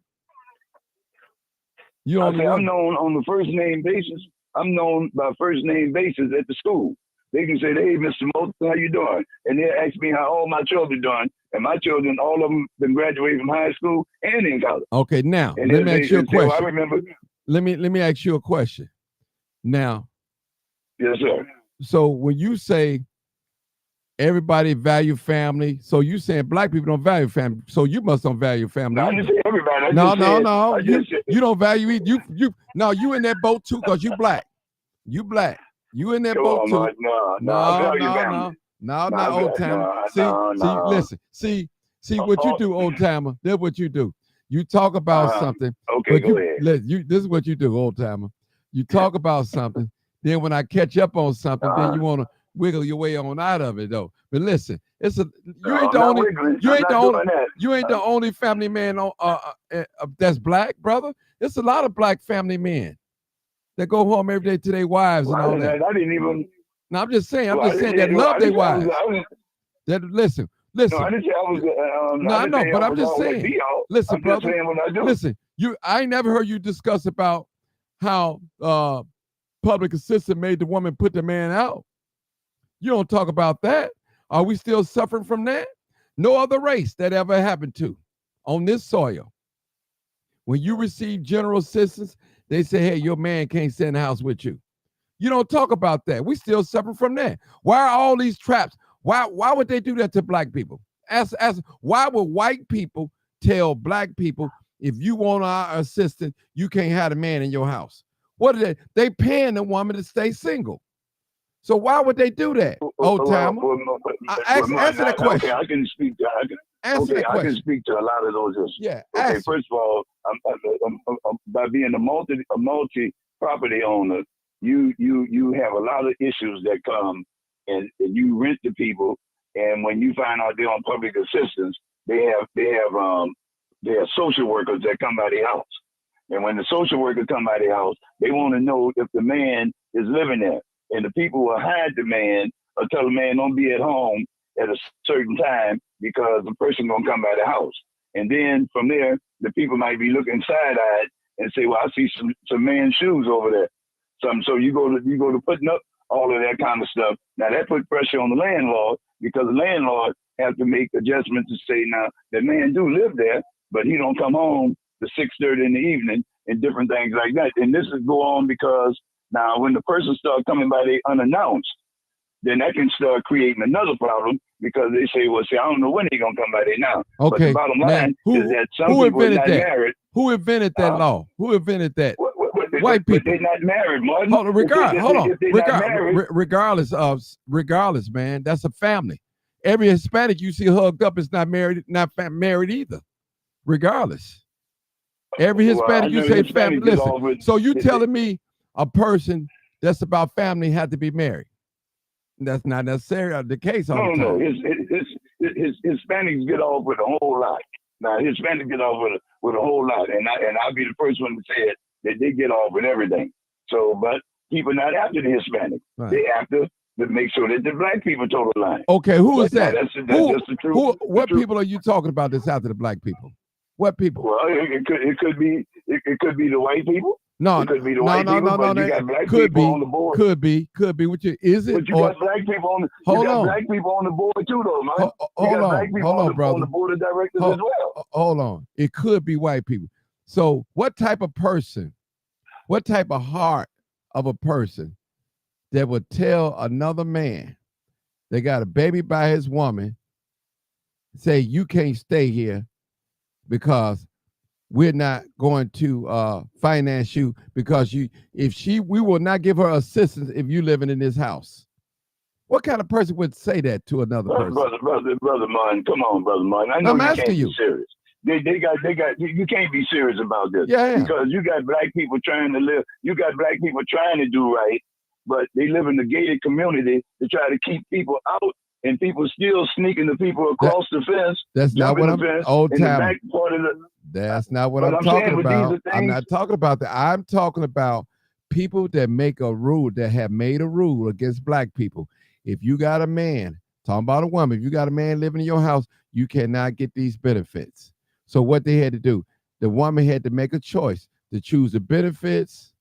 You I only say what? I'm known on the first name basis. I'm known by first name basis at the school. They can say, "Hey, Mr. Moulton, how you doing?" And they ask me how all my children doing. And my children, all of them, been graduating from high school and in college. Okay, now And let me ask you a say, well, I question. remember. Let me ask you a question. Now, Yes, sir. so when you say everybody value family, so you saying black people don't value family, so you must don't value family. No, I didn't say everybody. No. I just said, You don't value it. You in that boat too because you black. You black. You in that come boat on, too. man. No, I value family. No, old timer. Listen. See what you do, old timer. That's what you do. You talk about something, Okay, but go ahead. this is what you do, old timer. You talk about something, then when I catch up on something, then you want to wiggle your way on out of it, though. But listen, you ain't the only family man that's black, brother. It's a lot of black family men that go home every day to their wives and all that. I didn't even. No, I'm just saying that love their wives. That listen. No, I didn't say I was. No, I know, but I'm just saying. Listen, brother. Listen. Listen, I ain't never heard you discuss about how public assistant made the woman put the man out. You don't talk about that. Are we still suffering from that? No other race that ever happened to on this soil. When you receive general assistance, they say, hey, your man can't stay in the house with you. You don't talk about that. We still suffer from that. Why are all these traps? Why would they do that to black people? Why would white people tell black people, if you want our assistance, you can't have a man in your house? What are they? They paying the woman to stay single. So why would they do that, old timer? Answer that question. Okay, I can speak to. Answer that question. I can speak to a lot of those issues. Yeah. Okay. First of all, by being a multi property owner, you have a lot of issues that come, and you rent to people, and when you find out they're on public assistance, they have social workers that come by their house, and when the social workers come by their house, they want to know if the man is living there, and the people will hide the man or tell the man don't be at home at a certain time because the person gonna come by the house, and then from there the people might be looking side-eyed and say, well, I see some man's shoes over there. So you go to putting up all of that kind of stuff. Now that put pressure on the landlord, because the landlord has to make adjustments to say, now the man do live there, but he don't come home to 6:30 in the evening and different things like that. And this is go on because now when the person starts coming by they unannounced, then that can start creating another problem because they say, well, see, I don't know when they're gonna come by there now. Okay. But the bottom line is that some people are not married. Who invented that law? Who invented that? White people. They're not married, Martin. Hold on. Regardless, man, that's a family. Every Hispanic you see hugged up is not married either. Regardless, every Hispanic you say family. Listen, so you telling me a person that's about family had to be married? That's not necessarily the case all the time. No. Hispanics get off with a whole lot. Now Hispanics get off with a whole lot, and I'll be the first one to say it. That they get off with everything. So, but people not after the Hispanic. Right. They after to make sure that the black people toe the line. Okay, who is that? That's the truth. What people are you talking about that's after the black people? What people? Well, it could be the white people. No, it could be the white people. But you got black people on the board. Could be. Which is it? But you got black people on. Black people on the board too, though, man. Hold on, brother. On the board of directors as well. Hold on. It could be white people. So what type of person, what type of heart of a person that would tell another man they got a baby by his woman, say, you can't stay here because we're not going to finance you because we will not give her assistance if you living in this house. What kind of person would say that to another person? Brother Martin, come on, Brother Martin. I know I'm you asking can't you. be serious. They got. You can't be serious about this. Yeah. Because you got black people trying to live. You got black people trying to do right, but they live in the gated community to try to keep people out, and people still sneaking the people across the fence. That's not what I'm. Old time. That's not what I'm talking about. I'm not talking about that. I'm talking about people that make a rule, that have made a rule against black people. If you got a man, talking about a woman, if you got a man living in your house, you cannot get these benefits. So what they had to do, the woman had to make a choice to choose the benefits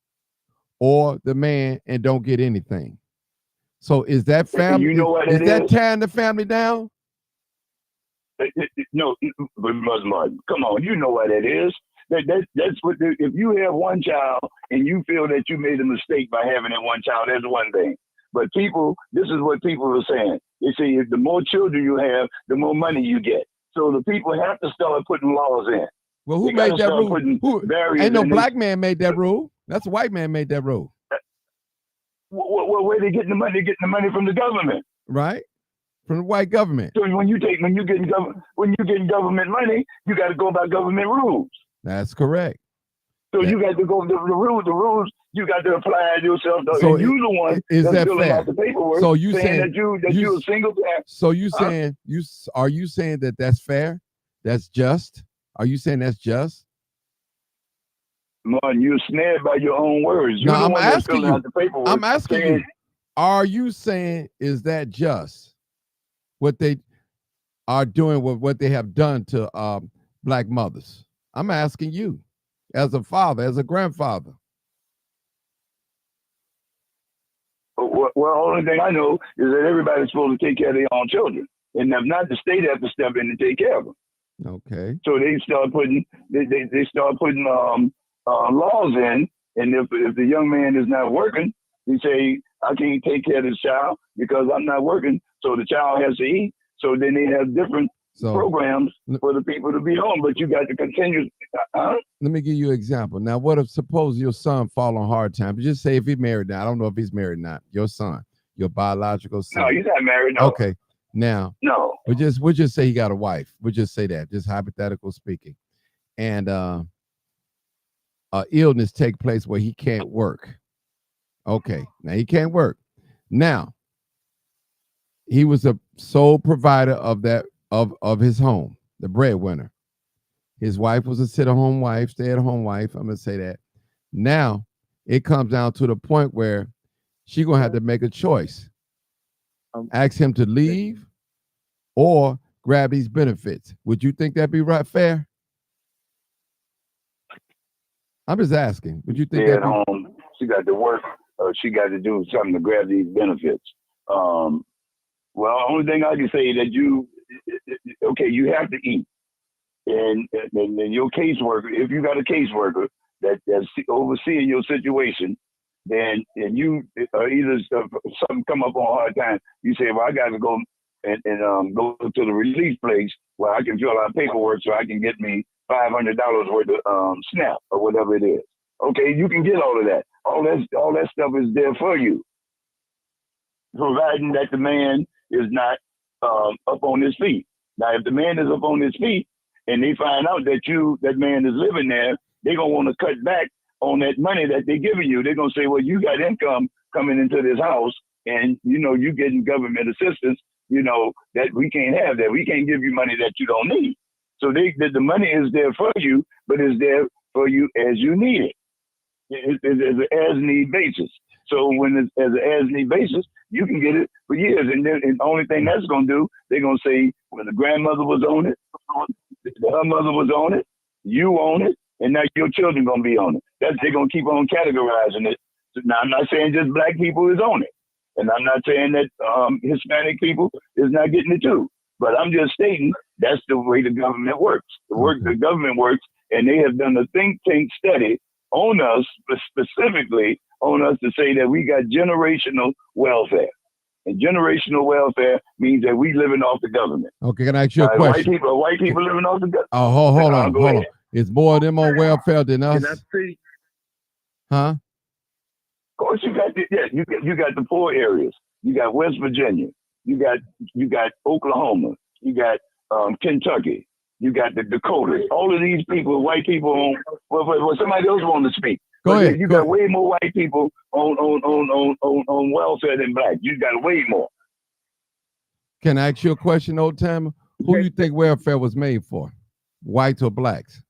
or the man and don't get anything. So is that family? You know what is that tearing the family down? No, Martin, come on, you know what that is. That's what. If you have one child and you feel that you made a mistake by having that one child, that's one thing. But people, this is what people are saying. They say if the more children you have, the more money you get. So the people have to start putting laws in. Well, who made that rule? Ain't no black man made that rule. That's a white man made that rule. Well, where they getting the money? They're getting the money from the government, right? From the white government. So when you getting government money, you got to go by government rules. That's correct. So you got to go the rules. You got to apply yourself. So you the one is that's that filling fair? out the paperwork. So you saying that you're a single parent. So you saying are you saying that that's fair? That's just? Are you saying that's just? Man, you're snared by your own words. No, I'm asking you. I'm asking you. Are you saying is that just? What they are doing with what they have done to black mothers? I'm asking you, as a father, as a grandfather. Well, the only thing I know is that everybody's supposed to take care of their own children, and if not, the state has to step in and take care of them. Okay. So they start putting laws in, and if the young man is not working, they say I can't take care of this child because I'm not working. So the child has to eat. So then they have different programs for the people to be home, but you got to continue. Let me give you an example. Now, what if suppose your son fall on hard times? Just say if he's married now. I don't know if he's married or not. Your son, your biological son. No, he's not married. No. Okay. Now, no. We'll just say he got a wife. We'll just say that, just hypothetical speaking. And illness take place where he can't work. Okay. Now he can't work. Now, he was a sole provider of that of his home, the breadwinner. His wife was a sit-at-home wife, stay-at-home wife. I'm gonna say that. Now it comes down to the point where she's gonna have to make a choice. Ask him to leave or grab these benefits. Would you think that'd be right fair? I'm just asking. Would you think at home? She got to work. She got to do something to grab these benefits. Well, the only thing I can say is that you have to eat. And your caseworker, if you got a caseworker that's overseeing your situation, then you either something come up on a hard time, you say, well, I got to go and go to the release place where I can fill out paperwork so I can get me $500 worth of SNAP or whatever it is. Okay, you can get all of that. All that stuff is there for you, providing that the man is not up on his feet. Now, if the man is up on his feet and they find out that man is living there, they're gonna want to cut back on that money that they're giving you. They're gonna say, well, you got income coming into this house, and you getting government assistance. That we can't have that. We can't give you money that you don't need. So the money is there for you, but it's there for you as you need it. It's an as-need basis. So when it's as an as-need basis, you can get it for years. And then the only thing that's going to do, they're going to say, when the grandmother was on it, her mother was on it, you own it, and now your children going to be on it. They're going to keep on categorizing it. So now, I'm not saying just black people is on it. And I'm not saying that Hispanic people is not getting it too. But I'm just stating that's the way the government works. The government works, and they have done a think tank study on us, specifically on us, to say that we got generational welfare. And generational welfare means that we living off the government. Okay, can I ask you a question? White people living off the government. Oh, hold on. Is more of them on welfare than us? Can I say? Huh? Of course, you got the poor areas. You got West Virginia. You got Oklahoma. You got Kentucky. You got the Dakotas. All of these people, white people on. Well, somebody else want to speak. Go ahead. You got way more white people on welfare than black. You got way more. Can I ask you a question, old timer? Who you think welfare was made for? Whites or blacks?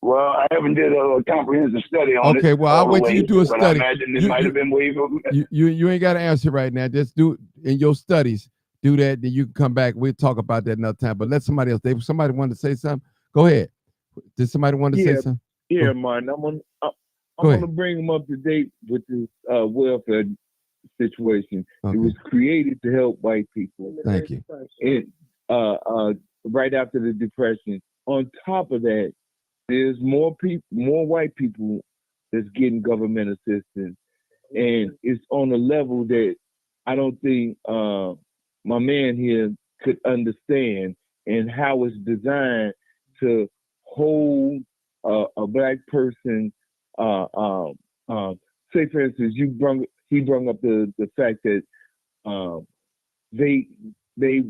Well, I haven't did a comprehensive study on it. Okay, well, I'll wait till you do a but study. I imagine it might have been way for. You ain't got to answer right now. Just do in your studies. Do that, then you can come back. We'll talk about that another time. But let somebody else. Somebody want to say something? Go ahead. Did somebody want to say something? Yeah, Martin. I'm gonna bring them up to date with this welfare situation. Okay. It was created to help white people. Thank you. And right after the Depression. On top of that, there's more white people that's getting government assistance, and it's on a level that I don't think my man here could understand, and how it's designed to hold a black person. Say, for instance, he brung up the fact that they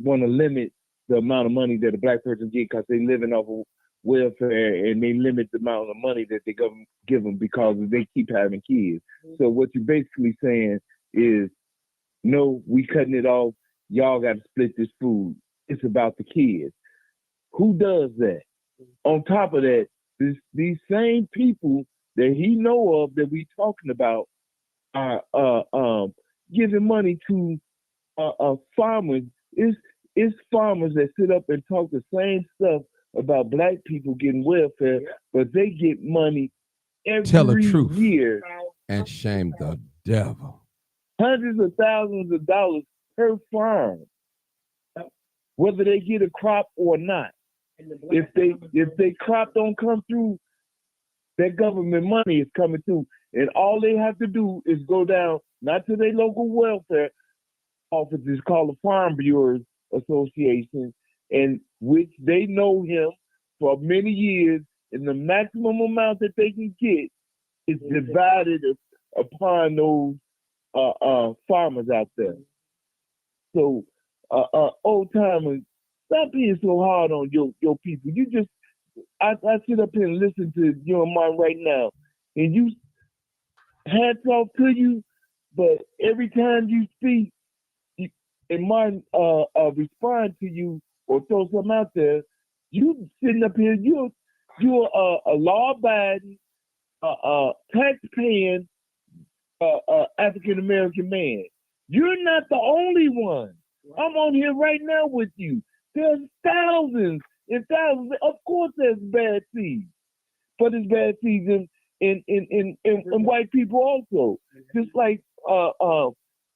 want to limit the amount of money that a black person get because they living off of welfare, and they limit the amount of money that they give them because they keep having kids. So what you're basically saying is, no, we cutting it off. Y'all got to split this food. It's about the kids. Who does that? On top of that, these same people that he know of that we talking about are giving money to farmers. It's farmers that sit up and talk the same stuff about black people getting welfare, but they get money every Tell the truth year and shame the devil. Hundreds of thousands of dollars per farm, whether they get a crop or not. If they crop don't come through, their government money is coming through, and all they have to do is go down, not to their local welfare offices called the Farm Bureau Association, and which they know him for many years, and the maximum amount that they can get is divided upon those farmers out there. So, old timers, stop being so hard on your people. You just, I sit up here and listen to you and mine right now, and you, hats off to you, but every time you speak, and mine respond to you or throw something out there, you sitting up here, you're a law-abiding, tax-paying African-American man. You're not the only one. I'm on here right now with you. There's thousands and thousands. Of course there's bad seeds, but there's bad seeds in white people also. Just like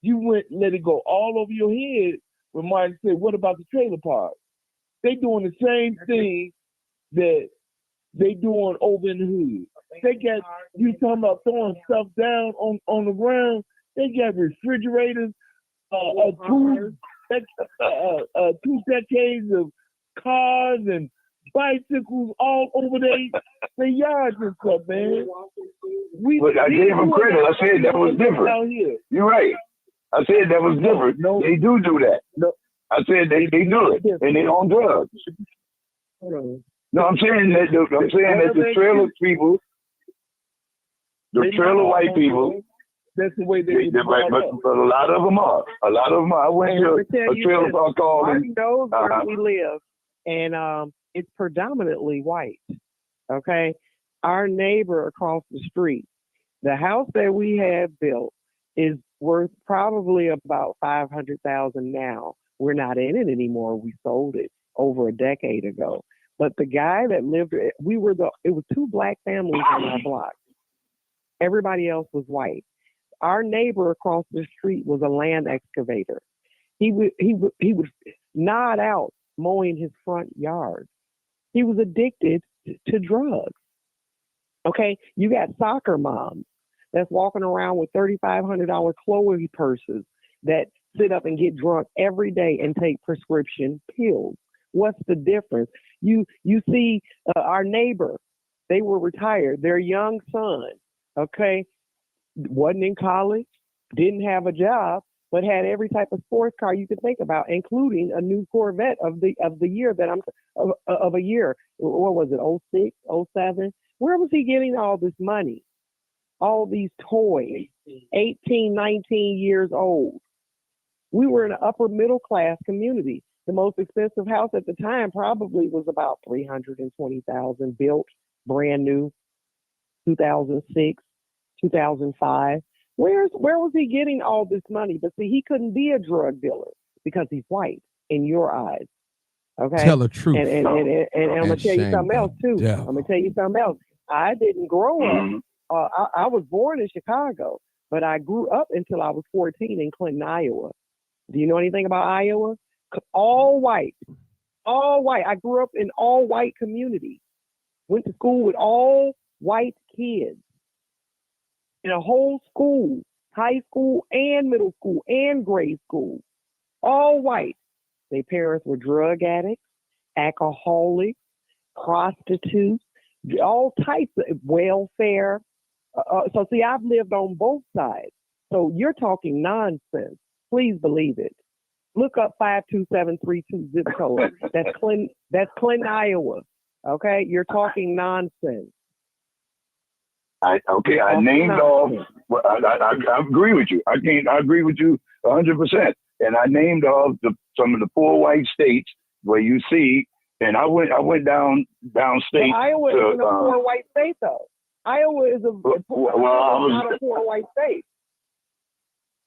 you let it go all over your head when Martin said, what about the trailer park? They doing the same thing that they doing over in the hood. They got, you talking about throwing stuff down on the ground. They got refrigerators, 2 decades of cars and bicycles all over their yards and stuff, man. But I gave them credit. I said that was different. Out here. You're right. I said that was different. No. They do that. No. I said they do it, and they on drugs. No, I'm saying that the trailer people, the trailer white people, that's the way they but a lot of them are. A lot of them are. I went to a trailer park called. Martin knows where we live, and it's predominantly white. Okay, our neighbor across the street, the house that we have built is worth probably about $500,000 now. We're not in it anymore. We sold it over a decade ago. But the guy that lived, it was 2 black families on our block. Everybody else was white. Our neighbor across the street was a land excavator. He would nod out mowing his front yard. He was addicted to drugs. Okay, you got soccer moms that's walking around with $3,500 Chloe purses that sit up and get drunk every day and take prescription pills. What's the difference? You see our neighbor, they were retired. Their young son, okay, wasn't in college, didn't have a job, but had every type of sports car you could think about, including a new Corvette of the year that of a year. What was it? 06, 07? Where was he getting all this money? All these toys, 18, 19 years old. We were in an upper middle class community. The most expensive house at the time probably was about $320,000, built brand new, 2006, 2005. Where was he getting all this money? But see, he couldn't be a drug dealer because he's white in your eyes. Okay. Tell the truth. And I'm gonna tell you something else too. devil. I'm gonna tell you something else. I didn't grow up. Mhm. I was born in Chicago, but I grew up until I was 14 in Clinton, Iowa. Do you know anything about Iowa? All white, all white. I grew up in all white community. Went to school with all white kids in a whole school, high school and middle school and grade school, all white. Their parents were drug addicts, alcoholics, prostitutes, all types of welfare. So see, I've lived on both sides. So you're talking nonsense. Please believe it. Look up 52732 zip code. That's Clinton, Iowa. Okay, you're talking nonsense. I named off. Well, I agree with you. I agree with you 100%. And I named off some of the poor white states where you see. And I went downstate. Well, Iowa isn't a poor white state, though. Iowa is not a poor white state.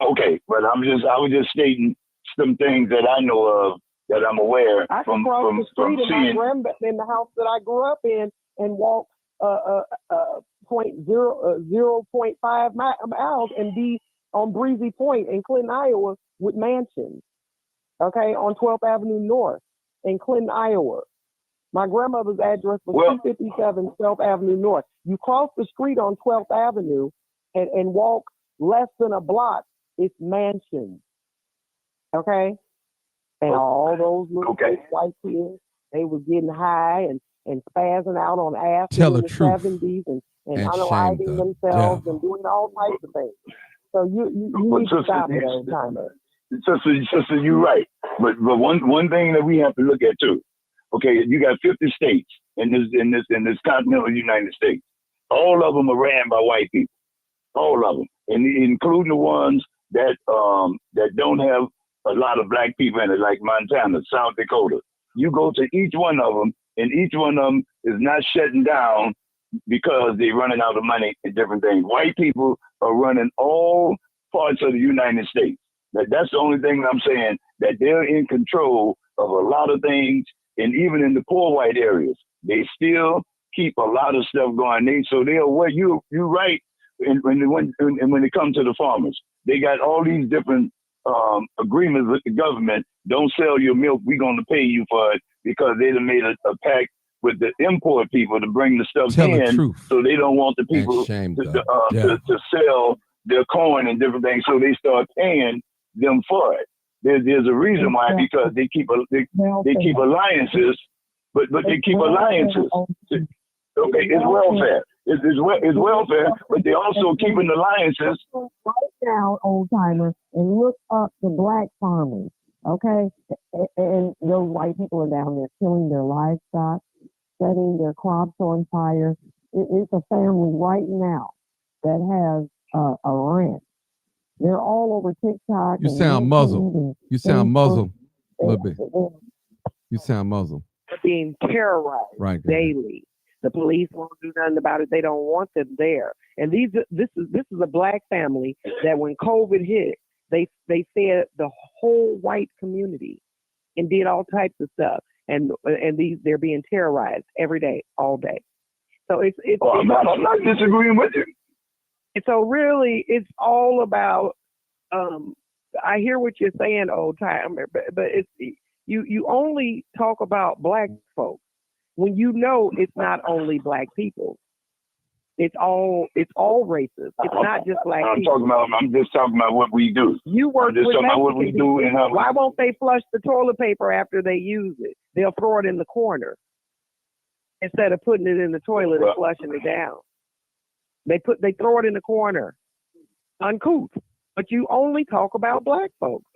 Okay, but I was just stating some things that I know of, that I'm aware I from can cross the street seeing. in the house that I grew up in and walk 0.5 miles and be on Breezy Point in Clinton, Iowa, with mansions. Okay, on 12th Avenue North in Clinton, Iowa. My grandmother's address was 257 12th Avenue North. You cross the street on 12th Avenue and walk less than a block, it's mansions. Okay? And all those little white kids, they were getting high and spazzing out on acid Tell in the the truth 70s and and unaliving shame the themselves devil. and doing all types of things. So you need to stop it, old timer. Sister, you're right. But one thing that we have to look at too. Okay, you got 50 states in this continental United States. All of them are ran by white people. All of them, and including the ones that don't have a lot of black people in it, like Montana, South Dakota. You go to each one of them, and each one of them is not shutting down because they're running out of money and different things. White people are running all parts of the United States. That's the only thing I'm saying, that they're in control of a lot of things, and even in the poor white areas, they still keep a lot of stuff going. You're right. And when it comes to the farmers, they got all these different agreements with the government. Don't sell your milk. We're going to pay you for it, because they done made a pact with the import people to bring the stuff Tell the in. truth So they don't want the people and shame the to sell their corn and different things. So they start paying them for it. There's a reason why, because they keep alliances, but they keep alliances. Okay, it's welfare. It's welfare, but they're also keeping alliances. Right now, old timer, and look up the black farmers, okay? And those white people are down there killing their livestock, setting their crops on fire. It's a family right now that has a ranch. They're all over TikTok. You sound Muslim. You sound Muslim a little bit. You sound Muslim. They're being terrorized Right there. daily. The police won't do nothing about it. They don't want them there. And this is a black family that when COVID hit, they fed the whole white community and did all types of stuff. And they're being terrorized every day, all day. So I'm not disagreeing with you. So really, it's all about. I hear what you're saying, old timer, but it's you only talk about black folks when you know it's not only black people. It's all racist. It's not just black I'm people. I'm just talking about what we do. You work I'm just with talking about what we Mexican do people. and how we. Why won't they flush the toilet paper after they use it? They'll throw it in the corner instead of putting it in the toilet and flushing it down. They throw it in the corner. Uncouth. But you only talk about black folks.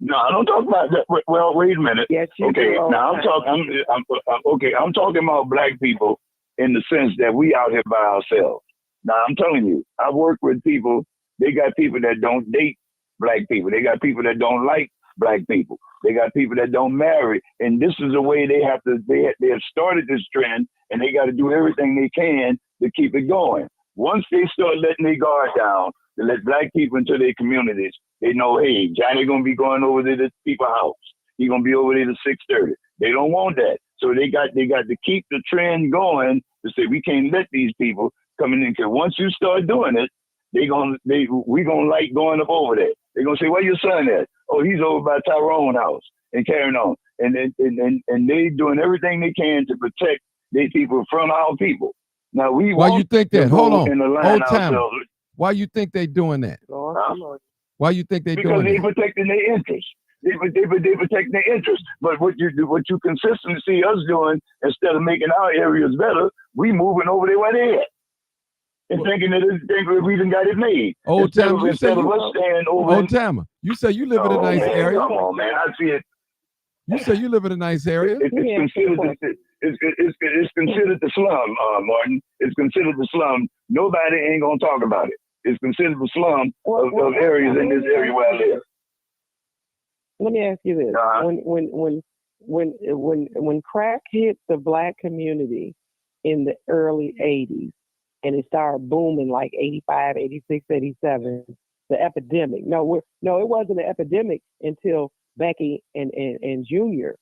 No, I don't talk about that. Well, wait a minute. Yes, you Okay, do. now I'm talking about black people in the sense that we out here by ourselves. Now I'm telling you, I work with people. They got people that don't date black people. They got people that don't like black people. They got people that don't marry. And this is the way they have to. They have started this trend, and they got to do everything they can to keep it going. Once they start letting their guard down to let black people into their communities, they know, hey, Johnny gonna be going over to this people's house. He's gonna be over there to 6:30. They don't want that. So they got to keep the trend going to say we can't let these people come in. Because once you start doing it, we gonna like going up over there. They're gonna say, where your son at? Oh, he's over by Tyrone house, and carrying on. And they doing everything they can to protect their people from our people. Now Why you think that? Hold on. Old timer. ourselves. Why you think they doing that? Why you think they Because doing they that? protecting their interests. They protecting their interests. But what you consistently see us doing, instead of making our areas better, we moving over there where they at. And thinking that we done got it made. Old timer, you say instead of us staying over. Old timer, you say you live in a nice man, area. Come on, man. I see it. You say you live in a nice area. It's considered the slum, Martin. It's considered the slum. Nobody ain't gonna talk about it. It's considered the slum of areas in this area where I live. Let me ask you this: when crack hit the black community in the early '80s, and it started booming like 85, 86, 87, the epidemic. No, it wasn't an epidemic until Becky and Junior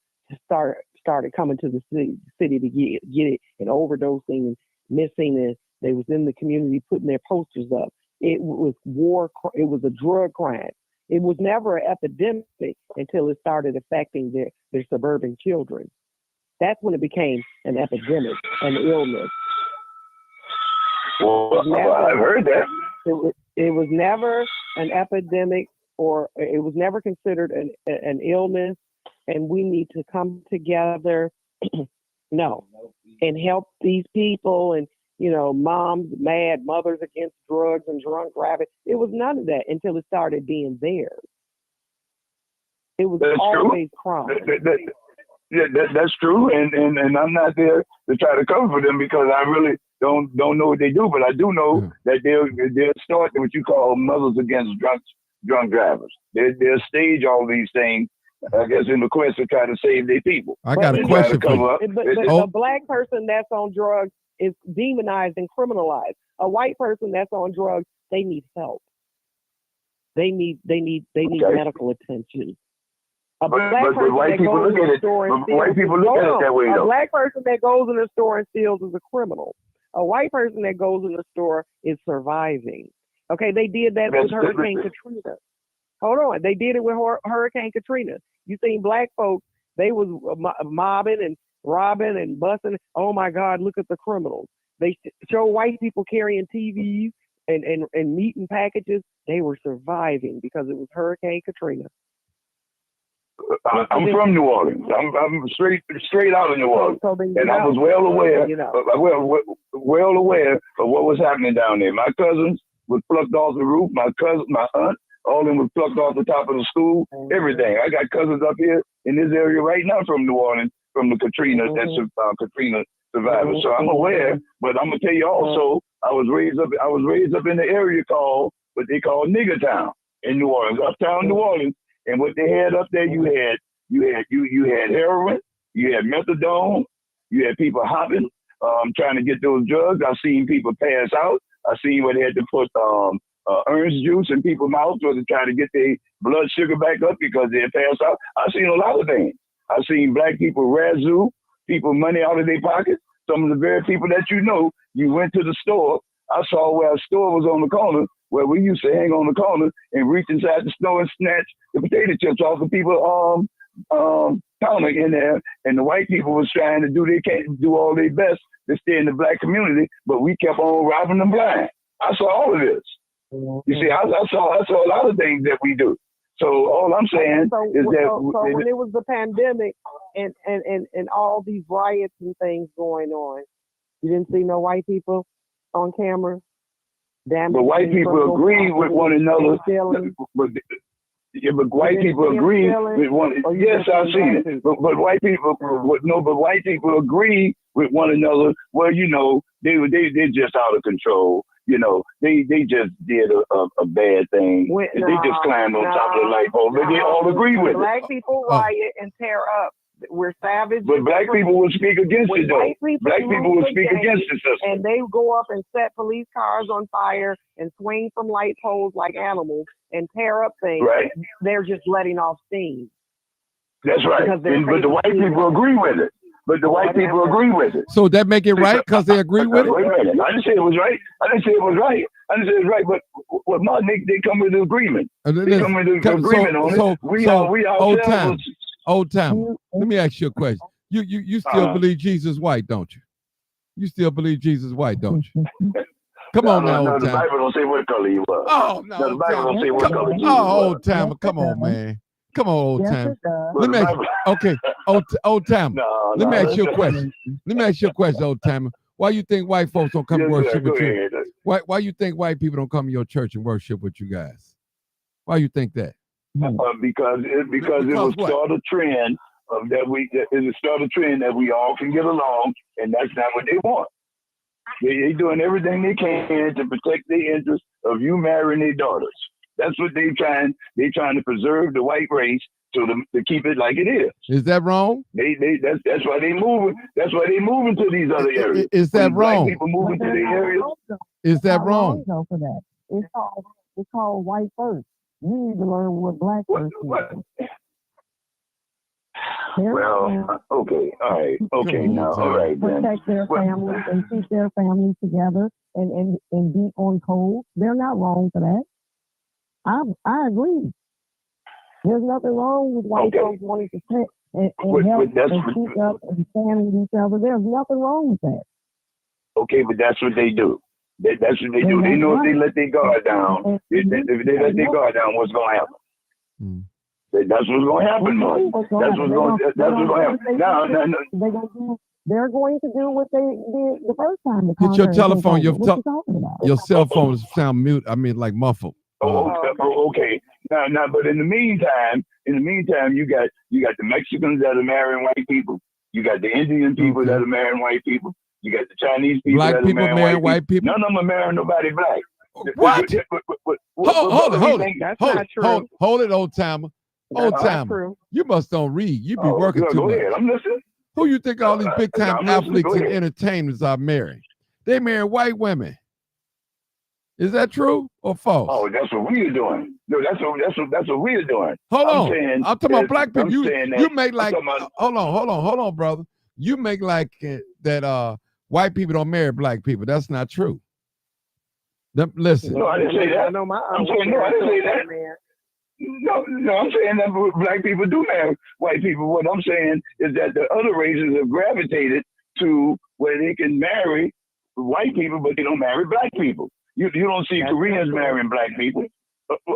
started coming to the city to get it and overdosing and missing, and they was in the community putting their posters up. It was it was a drug crime. It was never an epidemic until it started affecting their suburban children. That's when it became an epidemic, an illness. Well, I've heard that. It was never an epidemic, or it was never considered an illness, and we need to come together and help these people. And moms mad, mothers against drugs and drunk driving. It was none of that until it started being theirs. It was always crime. That's true, and I'm not there to try to cover for them because I really don't know what they do, but I do know that they'll start what you call mothers against drunk drivers. They'll stage all these things, I guess, in the quest to try to save their people. I got a question for you. But a black person that's on drugs is demonized and criminalized. A white person that's on drugs, they need help. They need medical attention. A black person white people look at it. White people look at it that way, though. A black person that goes in the store and steals is a criminal. A white person that goes in the store is surviving. Okay, they did that with Hurricane Katrina. Hold on, they did it with Hurricane Katrina. You seen black folks? They was mobbing and robbing and busting. Oh my God, look at the criminals. They show white people carrying TVs and meat and packages. They were surviving because it was Hurricane Katrina. I'm from New Orleans. I'm straight out of New Orleans, and I was well aware of what was happening down there. My cousins was plucked off the roof. My aunt, all of them was plucked off the top of the school. Everything. I got cousins up here in this area right now from New Orleans, from the Katrina, Katrina survivors. So I'm aware, but I'm gonna tell you also, I was raised up in the area called what they call Nigger Town in New Orleans, uptown New Orleans. And what they had up there, you had heroin, you had methadone, you had people hopping, trying to get those drugs. I've seen people pass out. I've seen where they had to put orange juice in people's mouths to try to get their blood sugar back up because they had passed out. I've seen a lot of things. I've seen black people razoo people money out of their pockets. Some of the very people that you went to the store. I saw where a store was on the corner where we used to hang on the corner and reach inside the store and snatch the potato chips off of people's counter in there, and the white people was trying to do all their best to stay in the black community, but we kept on robbing them blind. I saw all of this. You see, I saw a lot of things that we do. So all I'm saying is that so when it was the pandemic and all these riots and things going on, you didn't see no white people on camera. But white people agree with one another. But white people agree with one. Yes, I've seen it. But white people, but white people agree with one another. Well, you know, they're just out of control. You know, they just did a bad thing. They just climbed on top of the light pole. They all agree with it. Black people riot and tear up. We're savage. But black people will speak against it, though. Black people will speak against the system. And they go up and set police cars on fire and swing from light poles like animals and tear up things. Right. They're just letting off steam. That's right. But the white people agree with it. But the white people agree with it. So that make it right because they agree with it? Wait a minute. I didn't say it was right. I didn't say it was right. But Martin, they come with an agreement. They come with an agreement on it. We ourselves. Old time. Let me ask you a question. You still believe Jesus white, don't you? You still believe Jesus white, don't you? Come on now, old the time. Bible don't say what color he was. Oh no, the Bible don't say what color Jesus old timer. Come on, man. Come on, old time. Let me ask you, old timer. Let me ask you a question. Old timer. Why you think white folks don't come worship with you? Why you think white people don't come to your church and worship with you guys? Why you think that? Because it was start a trend that we all can get along, and that's not what they want. They doing everything they can to protect the interests of you marrying their daughters. That's what they trying. They trying to preserve the white race to keep it like it is. Is that wrong? That's why they moving. That's why they moving to these other areas. Is that wrong? People moving to the areas. Is that wrong? For that, it's called white first. You need to learn what black first is. Well, okay, all right, okay, now, all right, then. Protect their families and keep their families together and be on code. They're not wrong for that. I agree. There's nothing wrong with white folks wanting to protect and help and speak up and stand with each other. There's nothing wrong with that. Okay, but that's what they do. That's what they do. They know if they let their guard down, if they let their guard down, what's going to happen? That's what's going to happen, Mark. That's what's going to happen. No. They're going to do what they did the first time. Get your telephone, your cell phone sound mute. I mean, like muffled. Okay. Now, but in the meantime, you got the Mexicans that are marrying white people. You got the Indian people that are marrying white people. You got the Chinese people black that are people marrying white people. None of them are marrying nobody black. What? Hold it. Hold it, old timer. Old timer. You must don't read. You be working too much. I'm listening. Who you think all these big time athletes and entertainers are marrying? They marry white women. Is that true or false? Oh, that's what we are doing. No, that's what we are doing. Hold on. I'm talking about black people. You make like hold on, brother. You make like that white people don't marry black people. That's not true. Listen. No, I didn't say that. I didn't say that. No, I'm saying that black people do marry white people. What I'm saying is that the other races have gravitated to where they can marry white people, but they don't marry black people. You don't see Koreans marrying black people.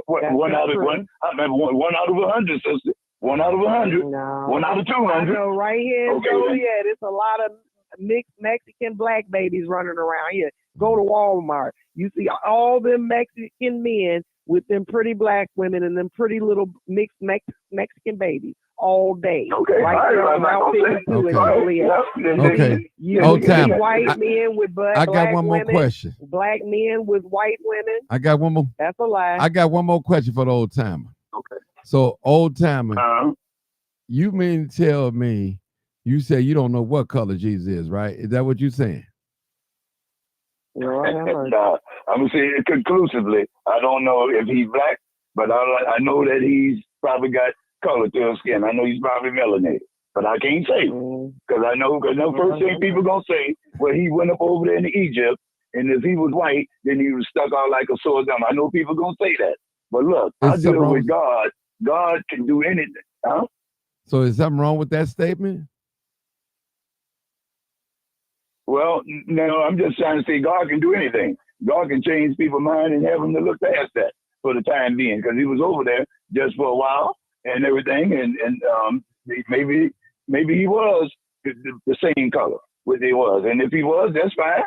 One out of 100, sister. 1 out of 100. No. 1 out of 200. I know right here in Joliet, it's a lot of mixed Mexican black babies running around here. Go to Walmart. You see all them Mexican men with them pretty black women and them pretty little mixed Mexican babies all day. Okay. Okay. Old time. White men with black I got one more women, question. Black men with white women. I got one more. That's a lie. I got one more question for the old timer. Okay. So old timer, you mean to tell me you say you don't know what color Jesus is, right? Is that what you're saying? No, I'm gonna say it conclusively. I don't know if he's black, but I know that he's probably got color to his skin. I know he's probably melanated, but I can't say because I know first thing people gonna say, well, he went up over there in Egypt, and if he was white, then he was stuck out like a sore thumb. I know people gonna say that, but look, I deal with God. God can do anything, huh? So is something wrong with that statement? Well, no, I'm just trying to say God can do anything. God can change people's mind and have them to look past that for the time being, because he was over there just for a while and everything, and maybe he was the same color what he was, and if he was, that's fine.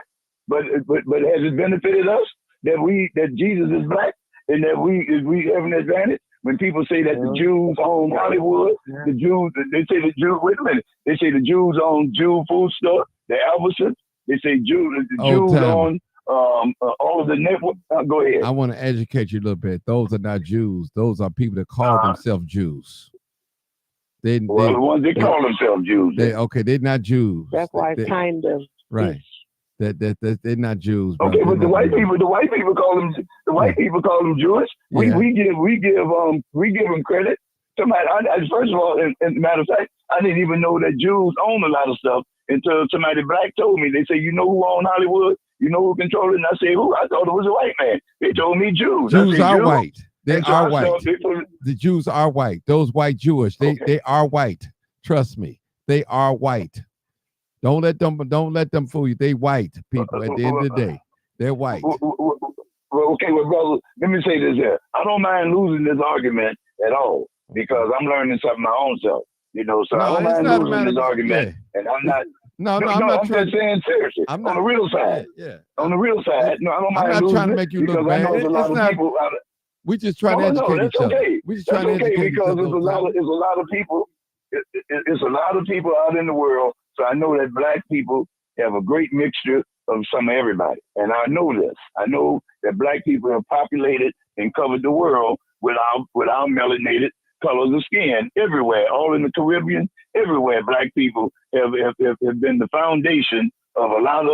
But has it benefited us that Jesus is black and that we have an advantage? When people say that the Jews own Hollywood, the Jews, they say the Jews, wait a minute, they say the Jews own Jew food store, the Albertsons, they say the Jews own all of the network. Go ahead. I want to educate you a little bit. Those are not Jews. Those are people that call themselves Jews. The ones that call themselves Jews. They're not Jews. That's why it's kind of right. That they're not Jews. Bro. Okay, but the white people call them Jewish. Yeah. We give them credit. Somebody, first of all, and matter of fact, I didn't even know that Jews own a lot of stuff until somebody black told me. They say, you know who own Hollywood? You know who controls it? And I say, who? I thought it was a white man. They told me Jews. Jews are Jews. white. They are white. The Jews are white. Those white Jewish, they are white. Trust me, they are white. Don't let them fool you. They white people. At the end of the day, they're white. Well, brother, let me say this here. I don't mind losing this argument at all because I'm learning something my own self. So I don't mind losing this argument, and I'm not. I'm not just saying seriously. I'm not, on the real side. Yeah. On the real side. No, I don't mind I'm not losing trying to make you look bad. We just trying to educate each other. We just trying to educate each other. Because there's a lot of people. It's a lot of people out in the world. So I know that black people have a great mixture of some of everybody. And I know this. I know that black people have populated and covered the world with our melanated colors of skin everywhere, all in the Caribbean, everywhere. Black people have been the foundation of a lot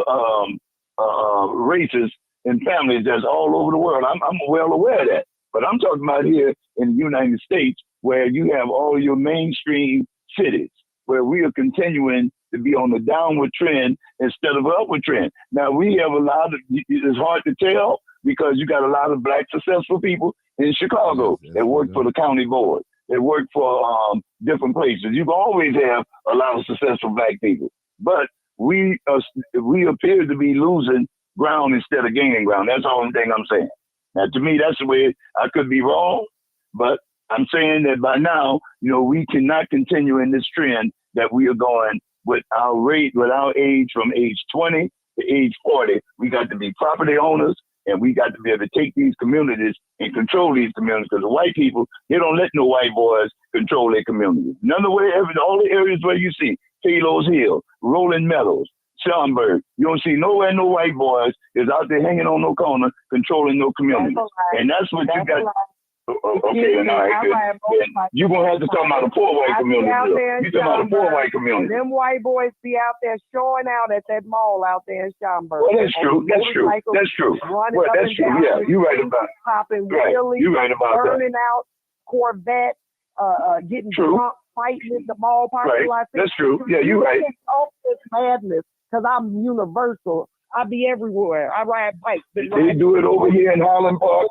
of races and families that's all over the world. I'm well aware of that. But I'm talking about here in the United States, where you have all your mainstream cities, where we are continuing to be on the downward trend instead of an upward trend. Now, we have a lot of, it's hard to tell because you got a lot of black successful people in Chicago that work for the county board. They work for different places. You can always have a lot of successful black people. But we appear to be losing ground instead of gaining ground. That's the only thing I'm saying. Now, to me, that's the way. I could be wrong, but I'm saying that by now, we cannot continue in this trend that we are going with our age from age 20 to age 40. We got to be property owners, and we got to be able to take these communities and control these communities, because the white people, they don't let no white boys control their communities. None of all the areas where you see Taylor's Hill, Rolling Meadows, Schaumburg, you don't see nowhere no white boys is out there hanging on no corner controlling no community. And that's what you got. Okay, and all right, you're going to have to talk about the poor white community. You're talking about the poor white community. Them white boys be out there showing out at that mall out there in Schaumburg. Well, that's true. That's true. That's true. Well, that's true. Yeah, you're right about it. Popping wheelies, you're right about burning out Corvette, getting drunk, fighting at the mall parking lot. That's true. Yeah, you're right. All this madness, because I'm universal. I be everywhere. I ride bikes. They do it over here in Highland Park,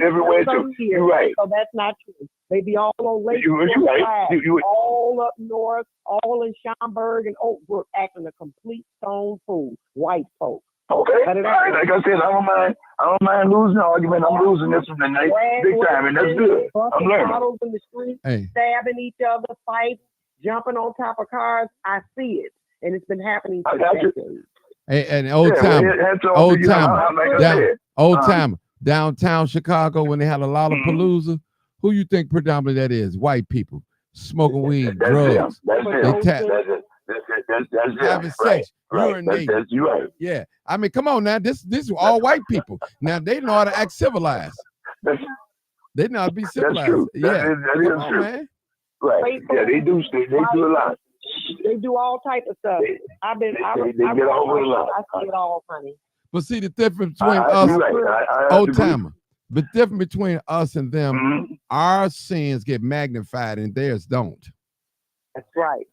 everywhere too. You're right. So that's not true. They be all on Lake. You're right. All up north, all in Schaumburg and Oakbrook, acting a complete stone fool. White folk. Okay. All right. Like I said, I don't mind losing the argument. I'm losing this one tonight, big time, and that's good. I'm learning. Bottles in the street, stabbing each other, fighting, jumping on top of cars. I see it, and it's been happening for decades. And old time, downtown Chicago, when they had a Lollapalooza, who you think predominantly that is? White people smoking weed, drugs, having sex, urinating. You're right. Yeah, I mean, come on now, this is all white people. Now they know how to act civilized. They know how to be civilized. That's true. Yeah, that is true. Man. Right. Yeah, they do. They do a lot. They do all type of stuff. They get all with a lot. I see it all, honey. But see, the difference between us, old timer, the difference between us and them, our sins get magnified and theirs don't. That's right.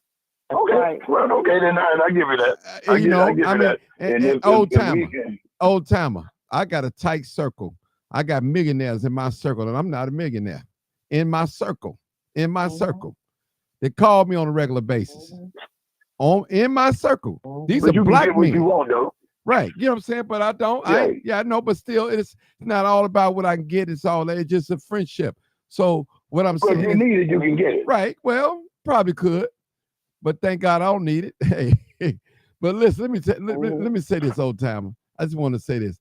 Okay. Well, okay, then I give you that. I mean, old timer, I got a tight circle. I got millionaires in my circle, and I'm not a millionaire. In my circle. They call me on a regular basis. In my circle. These But are you can black get what you men. want, though. Right. You know what I'm saying? But I don't. Yeah. I know, but still, it's not all about what I can get. It's all that. It's just a friendship. So what I'm But if saying you is, need it, you can get it. right. Well, probably could, but thank God I don't need it. Hey, but listen, let me say this, old timer. I just want to say this.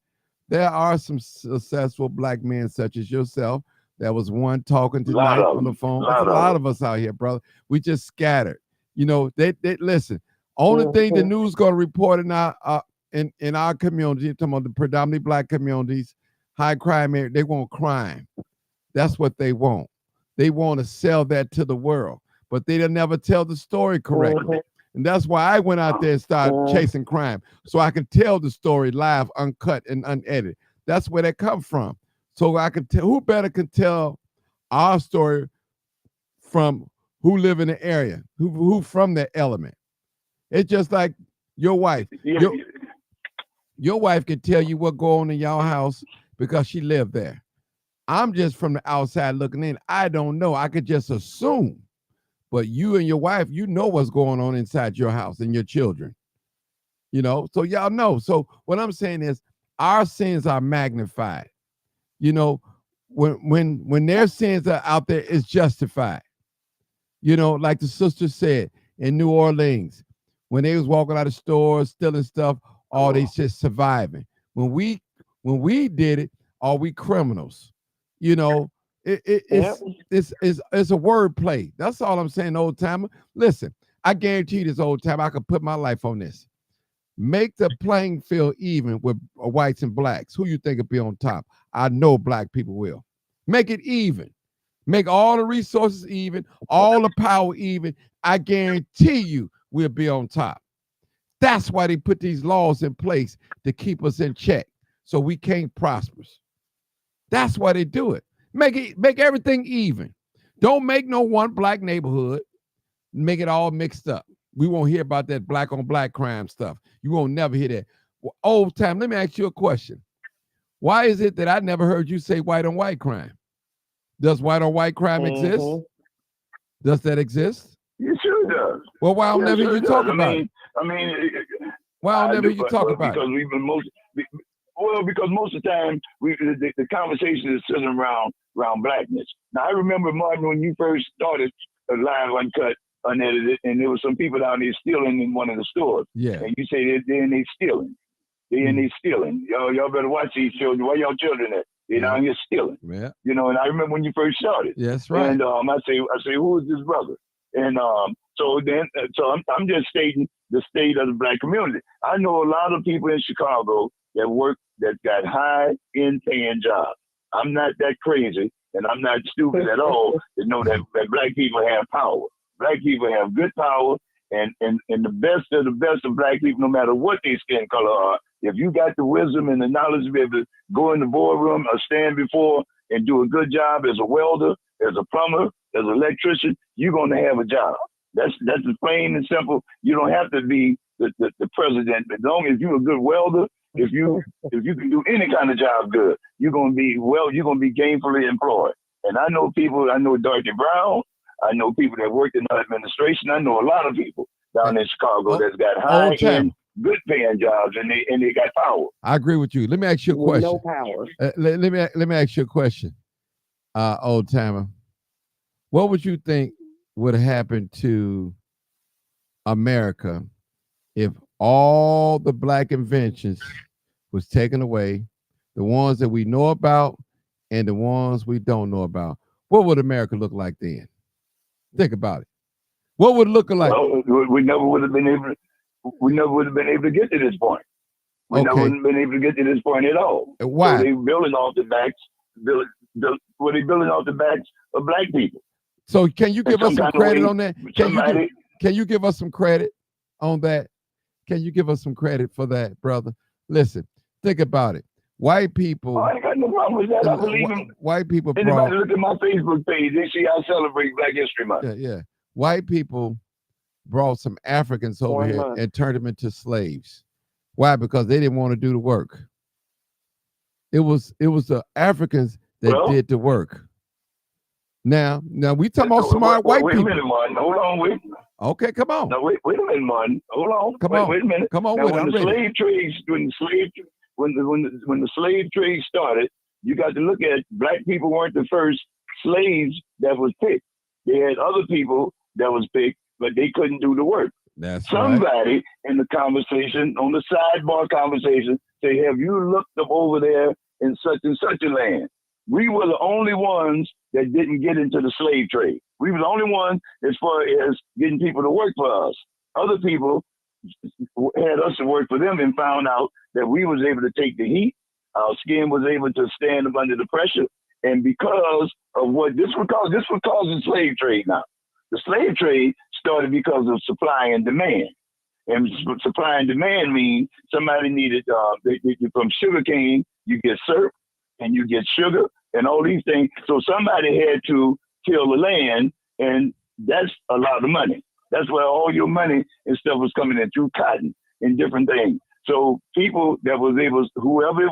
There are some successful black men such as yourself. There was one talking tonight on the phone. There's a lot of us out here, brother. We just scattered. You know, they listen. Only thing the news gonna report in our community, talking about the predominantly black communities, high crime area, they want crime. That's what they want. They want to sell that to the world, but they'll never tell the story correctly. And that's why I went out there and started chasing crime, so I can tell the story live, uncut, and unedited. That's where that come from. So I can tell, who better can tell our story from who live in the area, who from that element. It's just like your wife. Yeah. Your wife can tell you what go on in your house because she lived there. I'm just from the outside looking in. I don't know. I could just assume. But you and your wife, you know what's going on inside your house and your children. You know, so y'all know. So what I'm saying is our sins are magnified. You know, when their sins are out there, it's justified. You know, like the sister said in New Orleans, when they was walking out of stores, stealing stuff, all they just surviving. When we did it, are we criminals? You know, it's a word play. That's all I'm saying, old timer. Listen, I guarantee this, old timer, I could put my life on this. Make the playing field even with whites and blacks. Who you think will be on top? I know black people will. Make it even. Make all the resources even, all the power even. I guarantee you we'll be on top. That's why they put these laws in place to keep us in check so we can't prosper. That's why they do it. Make everything even. Don't make no one black neighborhood. Make it all mixed up. We won't hear about that black on black crime stuff. You won't never hear that. Well, old time, let me ask you a question. Why is it that I never heard you say white on white crime? Does white on white crime exist? Does that exist? It sure does. Well, why don't never hear you talk about it? Why don't never hear you talk about it? Because we've been because most of the time the conversation is sitting around blackness. Now I remember, Martin, when you first started Live Uncut, Unedited, and there was some people down there stealing in one of the stores. Yeah. And you say they're in there stealing. They're in there stealing. Y'all better watch these children. Where y'all children at? They're down here stealing. Yeah. You know, and I remember when you first started. Yeah, that's right. And I say, who is this brother? And so I'm just stating the state of the black community. I know a lot of people in Chicago that got high-end paying jobs. I'm not that crazy, and I'm not stupid at all to know that black people have power. Black people have good power, and the best of black people, no matter what their skin color are, if you got the wisdom and the knowledge to be able to go in the boardroom or stand before and do a good job as a welder, as a plumber, as an electrician, you're going to have a job. That's as plain and simple. You don't have to be the president. As long as you're a good welder, if you can do any kind of job good, you're going to be gainfully employed. And I know Dorothy Brown. I know people that worked in the administration. I know a lot of people down in Chicago that's got high-end, good paying jobs, and they got power. I agree with you. Let me ask you a question. No power. Let me ask you a question, old timer. What would you think would happen to America if all the black inventions was taken away, the ones that we know about and the ones we don't know about? What would America look like then? Think about it. What would it look like? Well, we never would have been able to get to this point. We never would have been able to get to this point at all. Why? So they're building off the backs. They're building off the backs of black people. So can you give us some credit on that? Can you give us some credit on that? Can you give us some credit for that, brother? Listen, think about it. White people. I ain't got no problem with that. I believe in white people. Anybody look at my Facebook page, they see I celebrate Black History Month. Yeah. White people brought some Africans over here and turned them into slaves. Why? Because they didn't want to do the work. It was the Africans that did the work. Now we talking about smart white wait people. Wait a minute, Martin. Hold on, wait. Okay, come on. No, wait a minute, Martin. Hold on. Come on. Wait a minute. Come on now, with it. when I'm the ready. slave trade, when the slave trade started, you got to look at black people weren't the first slaves that was picked. They had other people that was picked, but they couldn't do the work. That's right. Somebody in the conversation, on the sidebar conversation, say, have you looked up over there in such and such a land? We were the only ones that didn't get into the slave trade. We were the only ones as far as getting people to work for us. Other people had us to work for them and found out that we was able to take the heat. Our skin was able to stand up under the pressure. And because of what this would cause the slave trade now. The slave trade started because of supply and demand. And supply and demand means somebody needed, from sugarcane, you get syrup and you get sugar and all these things. So somebody had to till the land, and that's a lot of money. That's where all your money and stuff was coming in through cotton and different things. So people that was able, whoever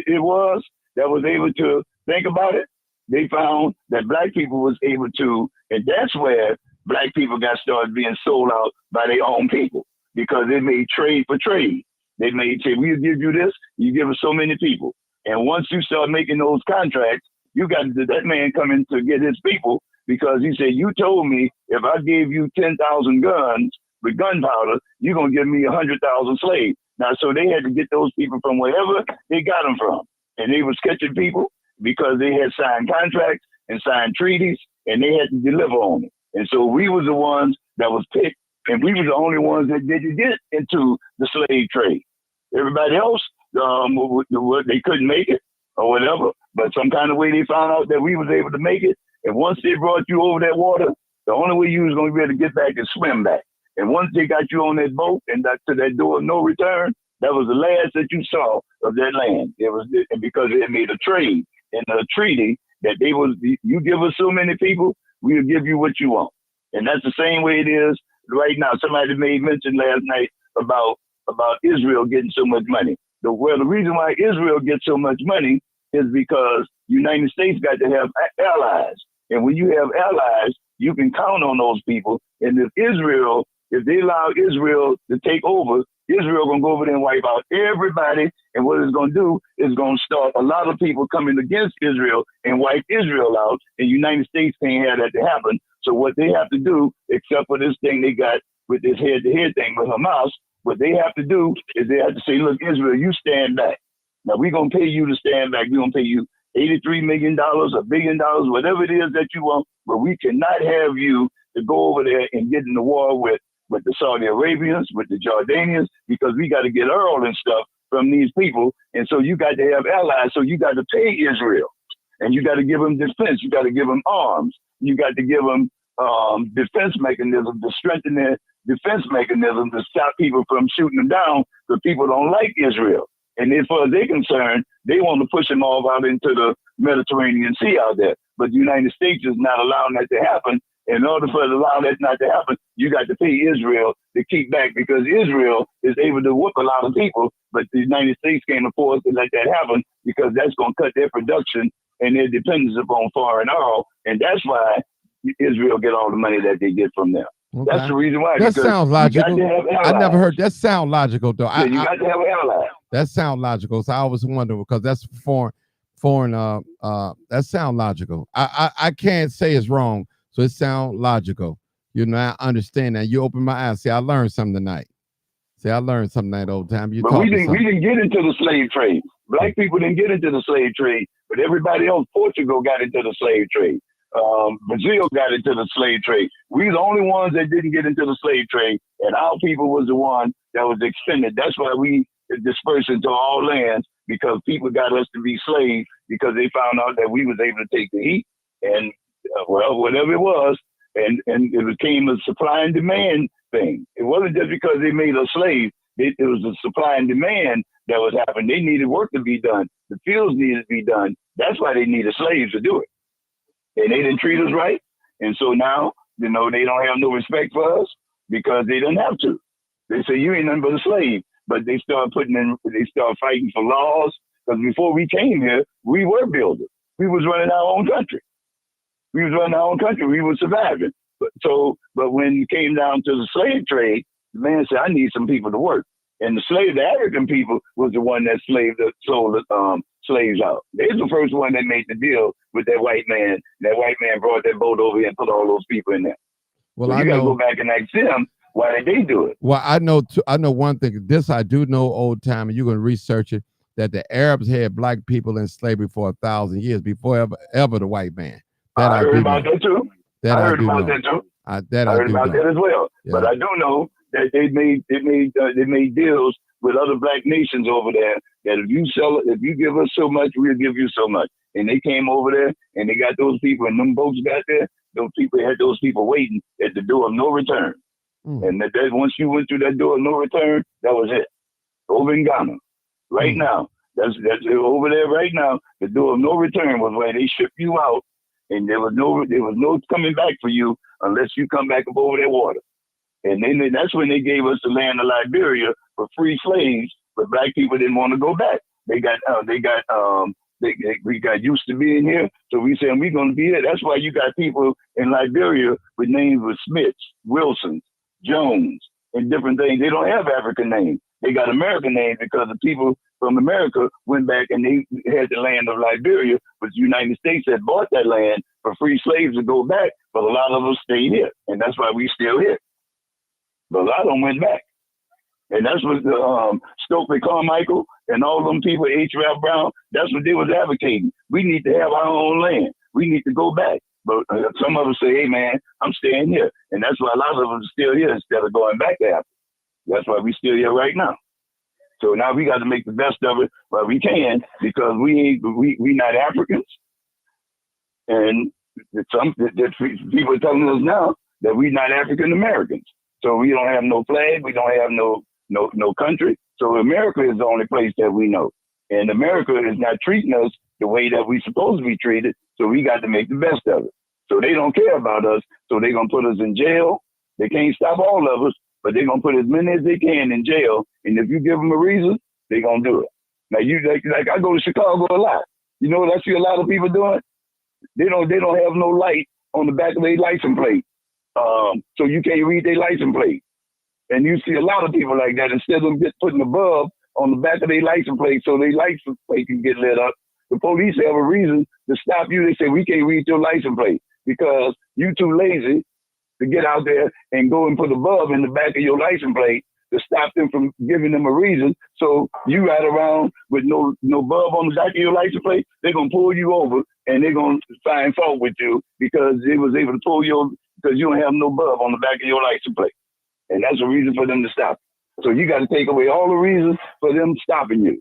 it was that was able to think about it, they found that black people was able to, and that's where black people got started being sold out by their own people, because they made trade for trade. They made, say, we'll give you this, you give us so many people. And once you start making those contracts, you got that man coming to get his people, because he said, you told me if I gave you 10,000 guns with gunpowder, you're going to give me 100,000 slaves. Now, so they had to get those people from wherever they got them from. And they was catching people because they had signed contracts and signed treaties, and they had to deliver on it. And so we was the ones that was picked, and we were the only ones that didn't get into the slave trade. Everybody else, they couldn't make it or whatever, but some kind of way they found out that we was able to make it. And once they brought you over that water, the only way you was going to be able to get back is swim back. And once they got you on that boat and to that door of no return, that was the last that you saw of that land. It was because they made a trade and a treaty that they was, you give us so many people, we'll give you what you want. And that's the same way it is right now. Somebody made mention last night about Israel getting so much money. The reason why Israel gets so much money is because United States got to have allies. And when you have allies, you can count on those people. And if they allow Israel to take over, Israel gonna go over there and wipe out everybody. And what it's gonna do is gonna start a lot of people coming against Israel and wipe Israel out. And United States can't have that to happen. So what they have to do, except for this thing they got with this head-to-head thing with Hamas, what they have to do is they have to say, look, Israel, you stand back. Now we're gonna pay you to stand back. We're gonna pay you $83 million, $1 billion, whatever it is that you want, but we cannot have you to go over there and get in the war with the Saudi Arabians, with the Jordanians, because we got to get oil and stuff from these people. And so you got to have allies. So you got to pay Israel, and you got to give them defense. You got to give them arms. You got to give them defense mechanisms to strengthen their defense mechanisms to stop people from shooting them down, because people don't like Israel. And as far as they're concerned, they want to push them all out into the Mediterranean Sea out there. But the United States is not allowing that to happen. In order for it to allow that not to happen, you got to pay Israel to keep back, because Israel is able to whoop a lot of people, but the United States can't afford to let that happen, because that's going to cut their production and their dependence upon foreign oil. And that's why Israel get all the money that they get from them. Okay. That's the reason why. That sounds logical. I never heard that sound logical though. Yeah, you got to have allies. That sound logical. So I always wonder, because that's foreign. That sound logical. I can't say it's wrong. So it sounds logical. You know, I understand that. You open my eyes. See, I learned something tonight. See, I learned something tonight old time. But we didn't get into the slave trade. Black people didn't get into the slave trade, but everybody else, Portugal got into the slave trade. Brazil got into the slave trade. We the only ones that didn't get into the slave trade, and our people was the one that was extended. That's why we dispersed into all lands, because people got us to be slaves, because they found out that we was able to take the heat and whatever it was, and it became a supply and demand thing. It wasn't just because they made us slaves. It was a supply and demand that was happening. They needed work to be done. The fields needed to be done. That's why they needed slaves to do it. And they didn't treat us right. And so now, you know, they don't have no respect for us, because they didn't have to. They say, you ain't nothing but a slave. But they start fighting for laws, because before we came here, we were builders. We was running our own country. We was running our own country. We were surviving. But when it came down to the slave trade, the man said, I need some people to work. And the African people was the one that sold the slaves out. They was the first one that made the deal with that white man. That white man brought that boat over here and put all those people in there. Well, so you got to go back and ask them, why did they do it? Well, I know one thing. This I do know, old time, and you can research it, that the Arabs had black people in slavery for 1,000 years before ever the white man. That I heard about that too. I heard about that too. I heard about that as well. Yeah. But I do know that they made deals with other black nations over there that if you give us so much, we'll give you so much. And they came over there and they got those people, and them boats got there. Those people had those people waiting at the door of no return. And that once you went through that door of no return, that was it. Over in Ghana, right now, that's over there right now. The door of no return was where they shipped you out, and there was no coming back for you unless you come back up over that water. And then that's when they gave us the land of Liberia for free slaves, but black people didn't want to go back. We got used to being here, so we said we're going to be here. That's why you got people in Liberia with names with Smiths, Wilsons, Jones, and different things. They don't have African names. They got American names because the people from America went back and they had the land of Liberia, but the United States had bought that land for free slaves to go back, but a lot of us stayed here, and that's why we still here. But a lot of them went back. And that's what Stokely Carmichael and all them people, H. Ralph Brown, that's what they was advocating. We need to have our own land. We need to go back. But some of us say, hey, man, I'm staying here. And that's why a lot of us are still here instead of going back to Africa. That's why we're still here right now. So now we got to make the best of it while we can, because we not Africans. And people are telling us now that we're not African Americans. So we don't have no flag. We don't have no country. So America is the only place that we know. And America is not treating us the way that we're supposed to be treated. So we got to make the best of it. So they don't care about us. So they're going to put us in jail. They can't stop all of us, but they're going to put as many as they can in jail. And if you give them a reason, they're going to do it. Now, like I go to Chicago a lot. You know what I see a lot of people doing? They don't have no light on the back of their license plate. So you can't read their license plate. And you see a lot of people like that. Instead of just putting a bulb on the back of their license plate so their license plate can get lit up, the police have a reason to stop you. They say, we can't read your license plate because you too lazy to get out there and go and put a bulb in the back of your license plate to stop them from giving them a reason. So you ride around with no bulb on the back of your license plate, they're going to pull you over and they're going to find fault with you because they was able to pull you because you don't have no bulb on the back of your license plate. And that's a reason for them to stop. So you got to take away all the reasons for them stopping you.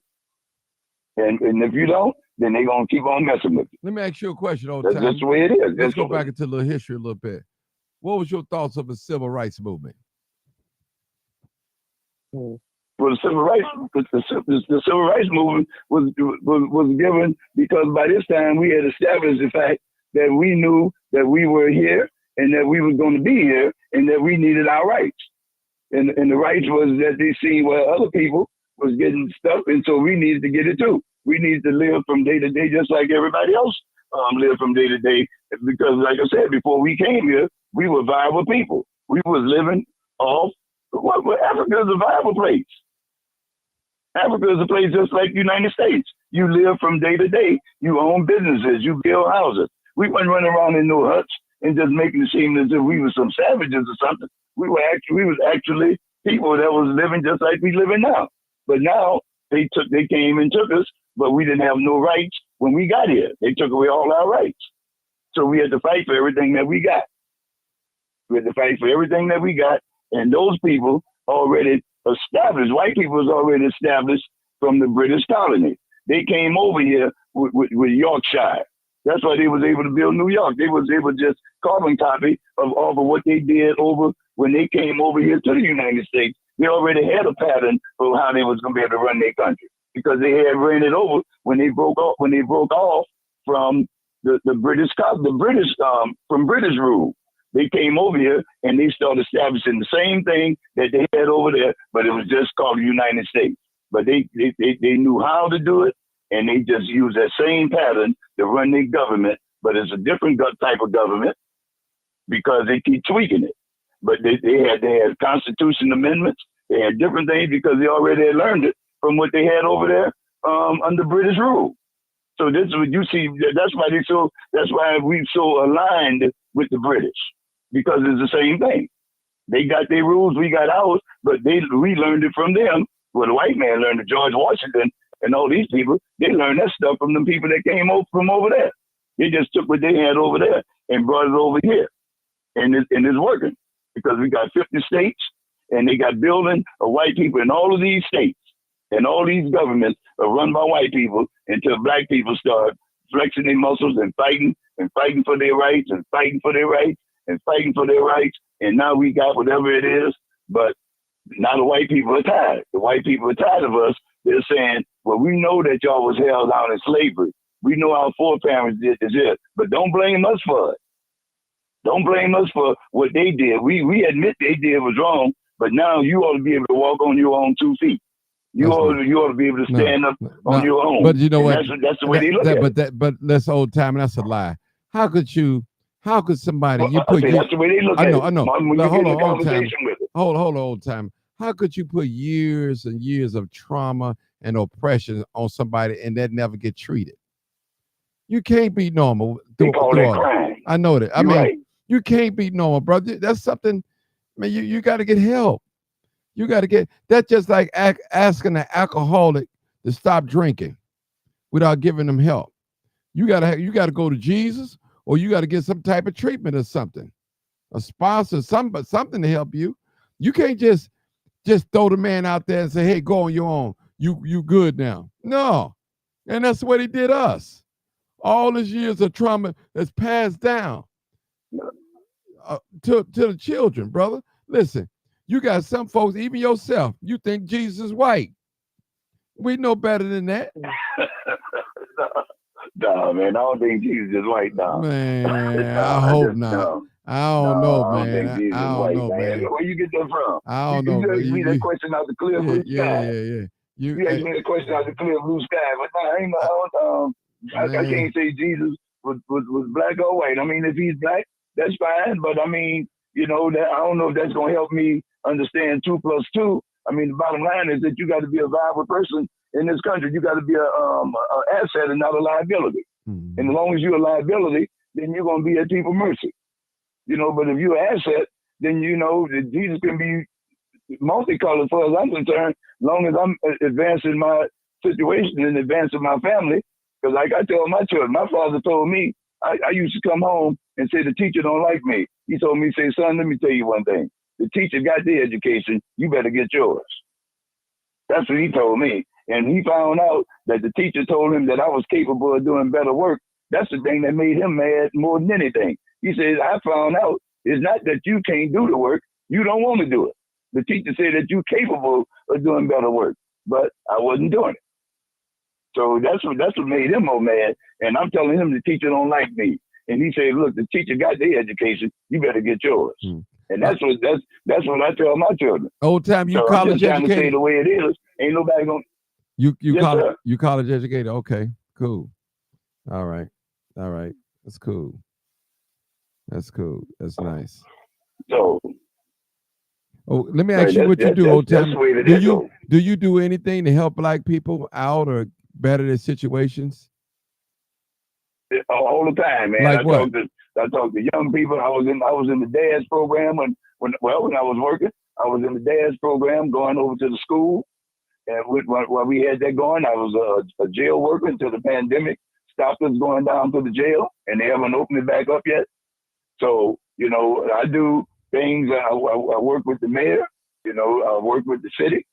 And if you don't, then they're going to keep on messing with you. Let me ask you a question, old That's time. just the way it is. Let's go back into a little history a little bit. What was your thoughts of the civil rights movement? Well, the civil rights movement was given because by this time we had established the fact that we knew that we were here and that we was going to be here and that we needed our rights. And the rights was that they seen where other people was getting stuff, and so we needed to get it too. We needed to live from day to day just like everybody else live from day to day. Because like I said, before we came here, we were viable people. We was living off, Africa is a viable place. Africa is a place just like the United States. You live from day to day. You own businesses. You build houses. We weren't running around in no huts and just making it seem as if we were some savages or something. We was actually people that was living just like we living now. But now they came and took us, but we didn't have no rights when we got here. They took away all our rights. So we had to fight for everything that we got. We had to fight for everything that we got. And those people already established, white people was already established from the British colony. They came over here with Yorkshire. That's why they was able to build New York. They was able to just carbon copy of what they did over when they came over here to the United States. They already had a pattern of how they was going to be able to run their country because they had ran it over when they broke off from the British from British rule. They came over here and they started establishing the same thing that they had over there, but it was just called the United States. But they knew how to do it, and they just used that same pattern to run their government but it's a different type of government because they keep tweaking it. But they had Constitution amendments. They had different things because they already had learned it from what they had over there under British rule. So this is what you see. That's why we so aligned with the British, because it's the same thing. They got their rules, we got ours, but we learned it from them. Well, the white man learned it. George Washington and all these people, they learned that stuff from the people that came over from over there. They just took what they had over there and brought it over here, and it's working because we got 50 states, and they got building of white people in all of these states, and all these governments are run by white people until black people start flexing their muscles and fighting for their rights and fighting for their rights and fighting for their rights. And now we got whatever it is, but now the white people are tired. The white people are tired of us. They're saying, well, we know that y'all was held down in slavery. We know our foreparents did this, but don't blame us for it. Don't blame us for what they did. We admit they did was wrong, but now you ought to be able to walk on your own 2 feet. You ought to be able to stand up on your own. But you know what? That's the way they look at it. But that's old time, and that's a lie. How could somebody that's the way they look at it. I know. When you Hold get in on, a conversation with it. Hold on, old time. How could you put years and years of trauma and oppression on somebody and that never get treated? You can't be normal. They call that crime. I know that. I You're mean, right. You can't be normal, brother. That's something, man, you got to get help. You got to get, that's just like asking an alcoholic to stop drinking without giving them help. You got to go to Jesus, or you got to get some type of treatment or something, a sponsor, something to help you. You can't just throw the man out there and say, hey, go on your own. You good now. No. And that's what he did us. All these years of trauma that's passed down to the children, brother. Listen, you got some folks, even yourself, you think Jesus is white. We know better than that. No, man, I don't think Jesus is white now. Man, I hope not. No. I don't know, man. I don't think Jesus is white, man. Where you get that from? I don't know. You asked me that question out the clear blue sky. Yeah. You asked me the question out the clear blue sky, but no, I can't say Jesus was black or white. I mean, if he's black, that's fine. But I mean, you know, that I don't know if that's gonna help me understand 2 + 2. I mean, the bottom line is that you got to be a viable person in this country. You got to be an asset and not a liability. Mm-hmm. And as long as you're a liability, then you're gonna be at people's mercy. You know, but if you're an asset, then you know that Jesus can be multicolored as far as I'm concerned, as long as I'm advancing my situation and advancing my family. Because like I tell my children, my father told me, I used to come home and say, the teacher don't like me. He told me, say, son, let me tell you one thing. The teacher got their education, you better get yours. That's what he told me. And he found out that the teacher told him that I was capable of doing better work. That's the thing that made him mad more than anything. He said, I found out it's not that you can't do the work, you don't want to do it. The teacher said that you're capable of doing better work, but I wasn't doing it. So that's what made him more mad. And I'm telling him the teacher don't like me. And he said, look, the teacher got their education, you better get yours. And that's what I tell my children. Old time, you college educated. To say the way it is, ain't nobody gonna. You college educated. Okay, cool. All right. That's cool. That's nice. So. Oh, let me ask you what you do, old time. Do you do anything to help black people out or better their situations? All the time, man. Like I talk to young people. I was in the DAS program when I was working. I was in the DAS program going over to the school, and while we had that going, I was a jail worker until the pandemic stopped us going down to the jail, and they haven't opened it back up yet. So you know, I do things. I work with the mayor. You know, I work with the city.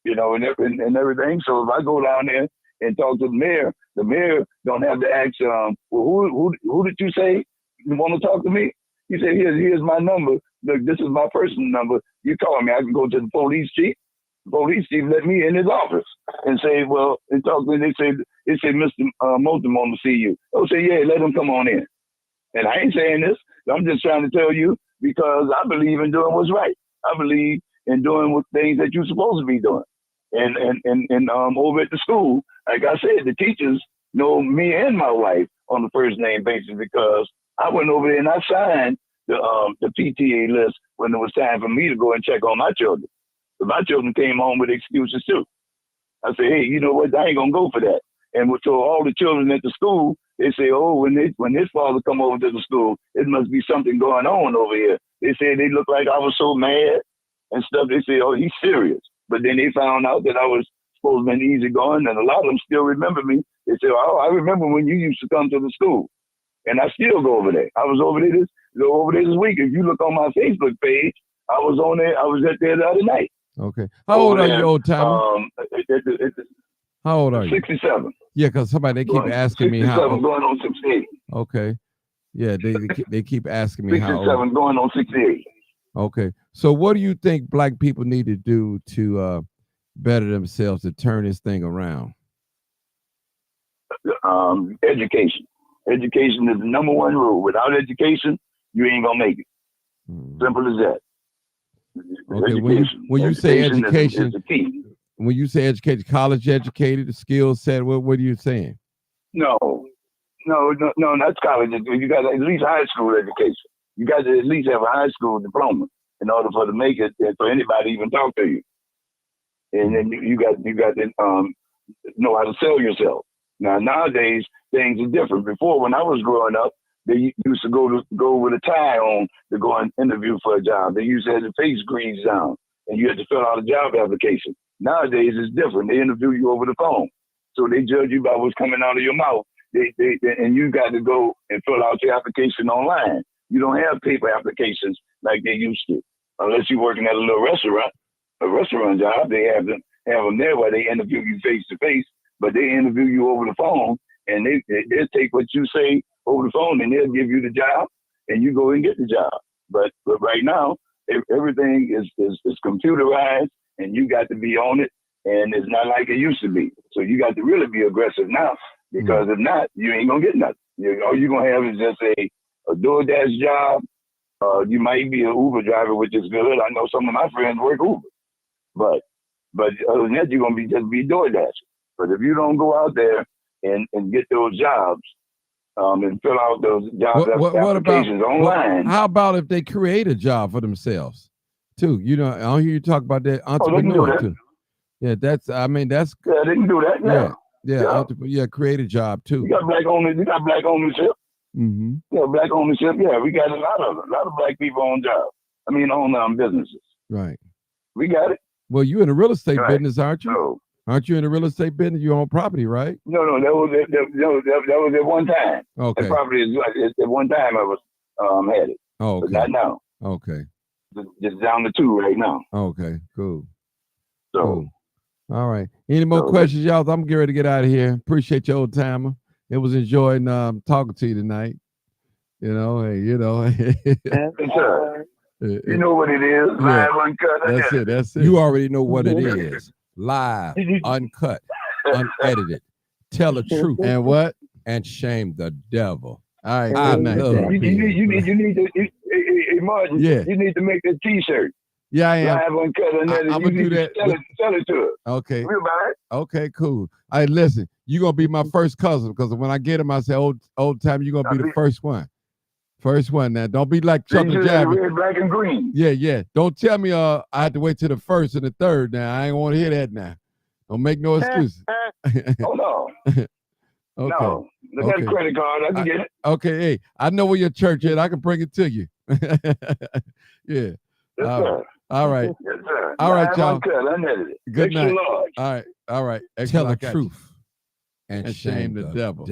You know, and everything. So if I go down there and talk to the mayor don't have to ask, well, who did you say you want to talk to me? He said, here's my number. Look, this is my personal number. You call me. I can go to the police chief. The police chief let me in his office and say, well, and talk to me. They say, Mr. Moulton want to see you. They'll say, yeah, let him come on in. And I ain't saying this. I'm just trying to tell you because I believe in doing what's right. I believe in doing what things that you're supposed to be doing. And over at the school, like I said, the teachers know me and my wife on the first name basis because I went over there and I signed the PTA list when it was time for me to go and check on my children. But my children came home with excuses too. I said, hey, you know what? I ain't gonna go for that. And so all the children at the school, they say, oh, when his father come over to the school, it must be something going on over here. They said they looked like I was so mad and stuff. They say, oh, he's serious. But then they found out that I was supposed to be easygoing, and a lot of them still remember me. They say, oh, I remember when you used to come to the school. And I still go over there. I was over there this week. If you look on my Facebook page, I was on there. I was there the other night. Okay. How old are you, old timer? How old are you? 67. Yeah, because somebody, they keep asking me how. Going on 68. Okay. Yeah, they keep asking me how old. 67 going on 68. Okay. So what do you think Black people need to do to better themselves, to turn this thing around? Education. Education is the number one rule. Without education, you ain't gonna make it. Simple as that. Okay. When you say education, is the key. When you say educated, college educated, the skill set, what are you saying? No, that's college. You got at least high school education. You got to at least have a high school diploma in order for to make it, and for anybody to even talk to you. And then you got to know how to sell yourself. Now nowadays things are different. Before, when I was growing up, they used to go with a tie on to go and interview for a job. They used to have the face greased down, and you had to fill out a job application. Nowadays it's different. They interview you over the phone, so they judge you by what's coming out of your mouth. And you got to go and fill out your application online. You don't have paper applications like they used to, unless you're working at a little restaurant job. They have them there where they interview you face to face, but they interview you over the phone, and they'll take what you say over the phone, and they'll give you the job, and you go and get the job. But right now, everything is computerized, and you got to be on it, and it's not like it used to be. So you got to really be aggressive now, because if not, you ain't gonna get nothing. All you're gonna have is just a DoorDash job. You might be an Uber driver, which is good. I know some of my friends work Uber, but other than that, you're gonna be DoorDash. But if you don't go out there and get those jobs, and fill out those job applications online. How about if they create a job for themselves too? You know, I hear you talk about that entrepreneur too. Yeah, that's yeah, they can do that. Yeah, create a job too. You got black ownership. Mm-hmm. Yeah, black ownership. Yeah, we got a lot of black people on jobs. I mean, on businesses. Right. We got it. Well, you in the real estate business, aren't you? So, aren't you in the real estate business? You own property, right? No, that was at one time. Okay. The property is at one time I was had it. Oh, okay. But not now. Okay. Just down to 2 right now. Okay. Cool. So. Cool. All right. Any more questions, y'all? I'm getting ready to get out of here. Appreciate your old timer. It was enjoying talking to you tonight. You know, hey, you know. Yes, sir. You know what it is. Live, uncut. That's it. You already know what it is. Live, uncut, unedited. Tell the truth. And what? And shame the devil. All right. I love you need to Martin, you need to make a t-shirt. Yeah, I am. Live, uncut, unedited. I'm gonna do that. Sell it to us. Okay. We'll buy it. Okay, cool. All right, listen, you're gonna be my first cousin, because when I get him, I say, old time, you're gonna be the first one. First one now. Don't be like Chuck and Jabbit. Red, black, and green. Yeah. Don't tell me I had to wait till the first and the third now. I ain't want to hear that now. Don't make no excuses. Oh no. Okay. No. Look at the credit card. I can get it. Okay, hey, I know where your church is. I can bring it to you. Yeah. Yes, sir. All right. Yes, sir. All right, y'all. Uncut, Good night. large. All right. Tell the truth and shame the devil.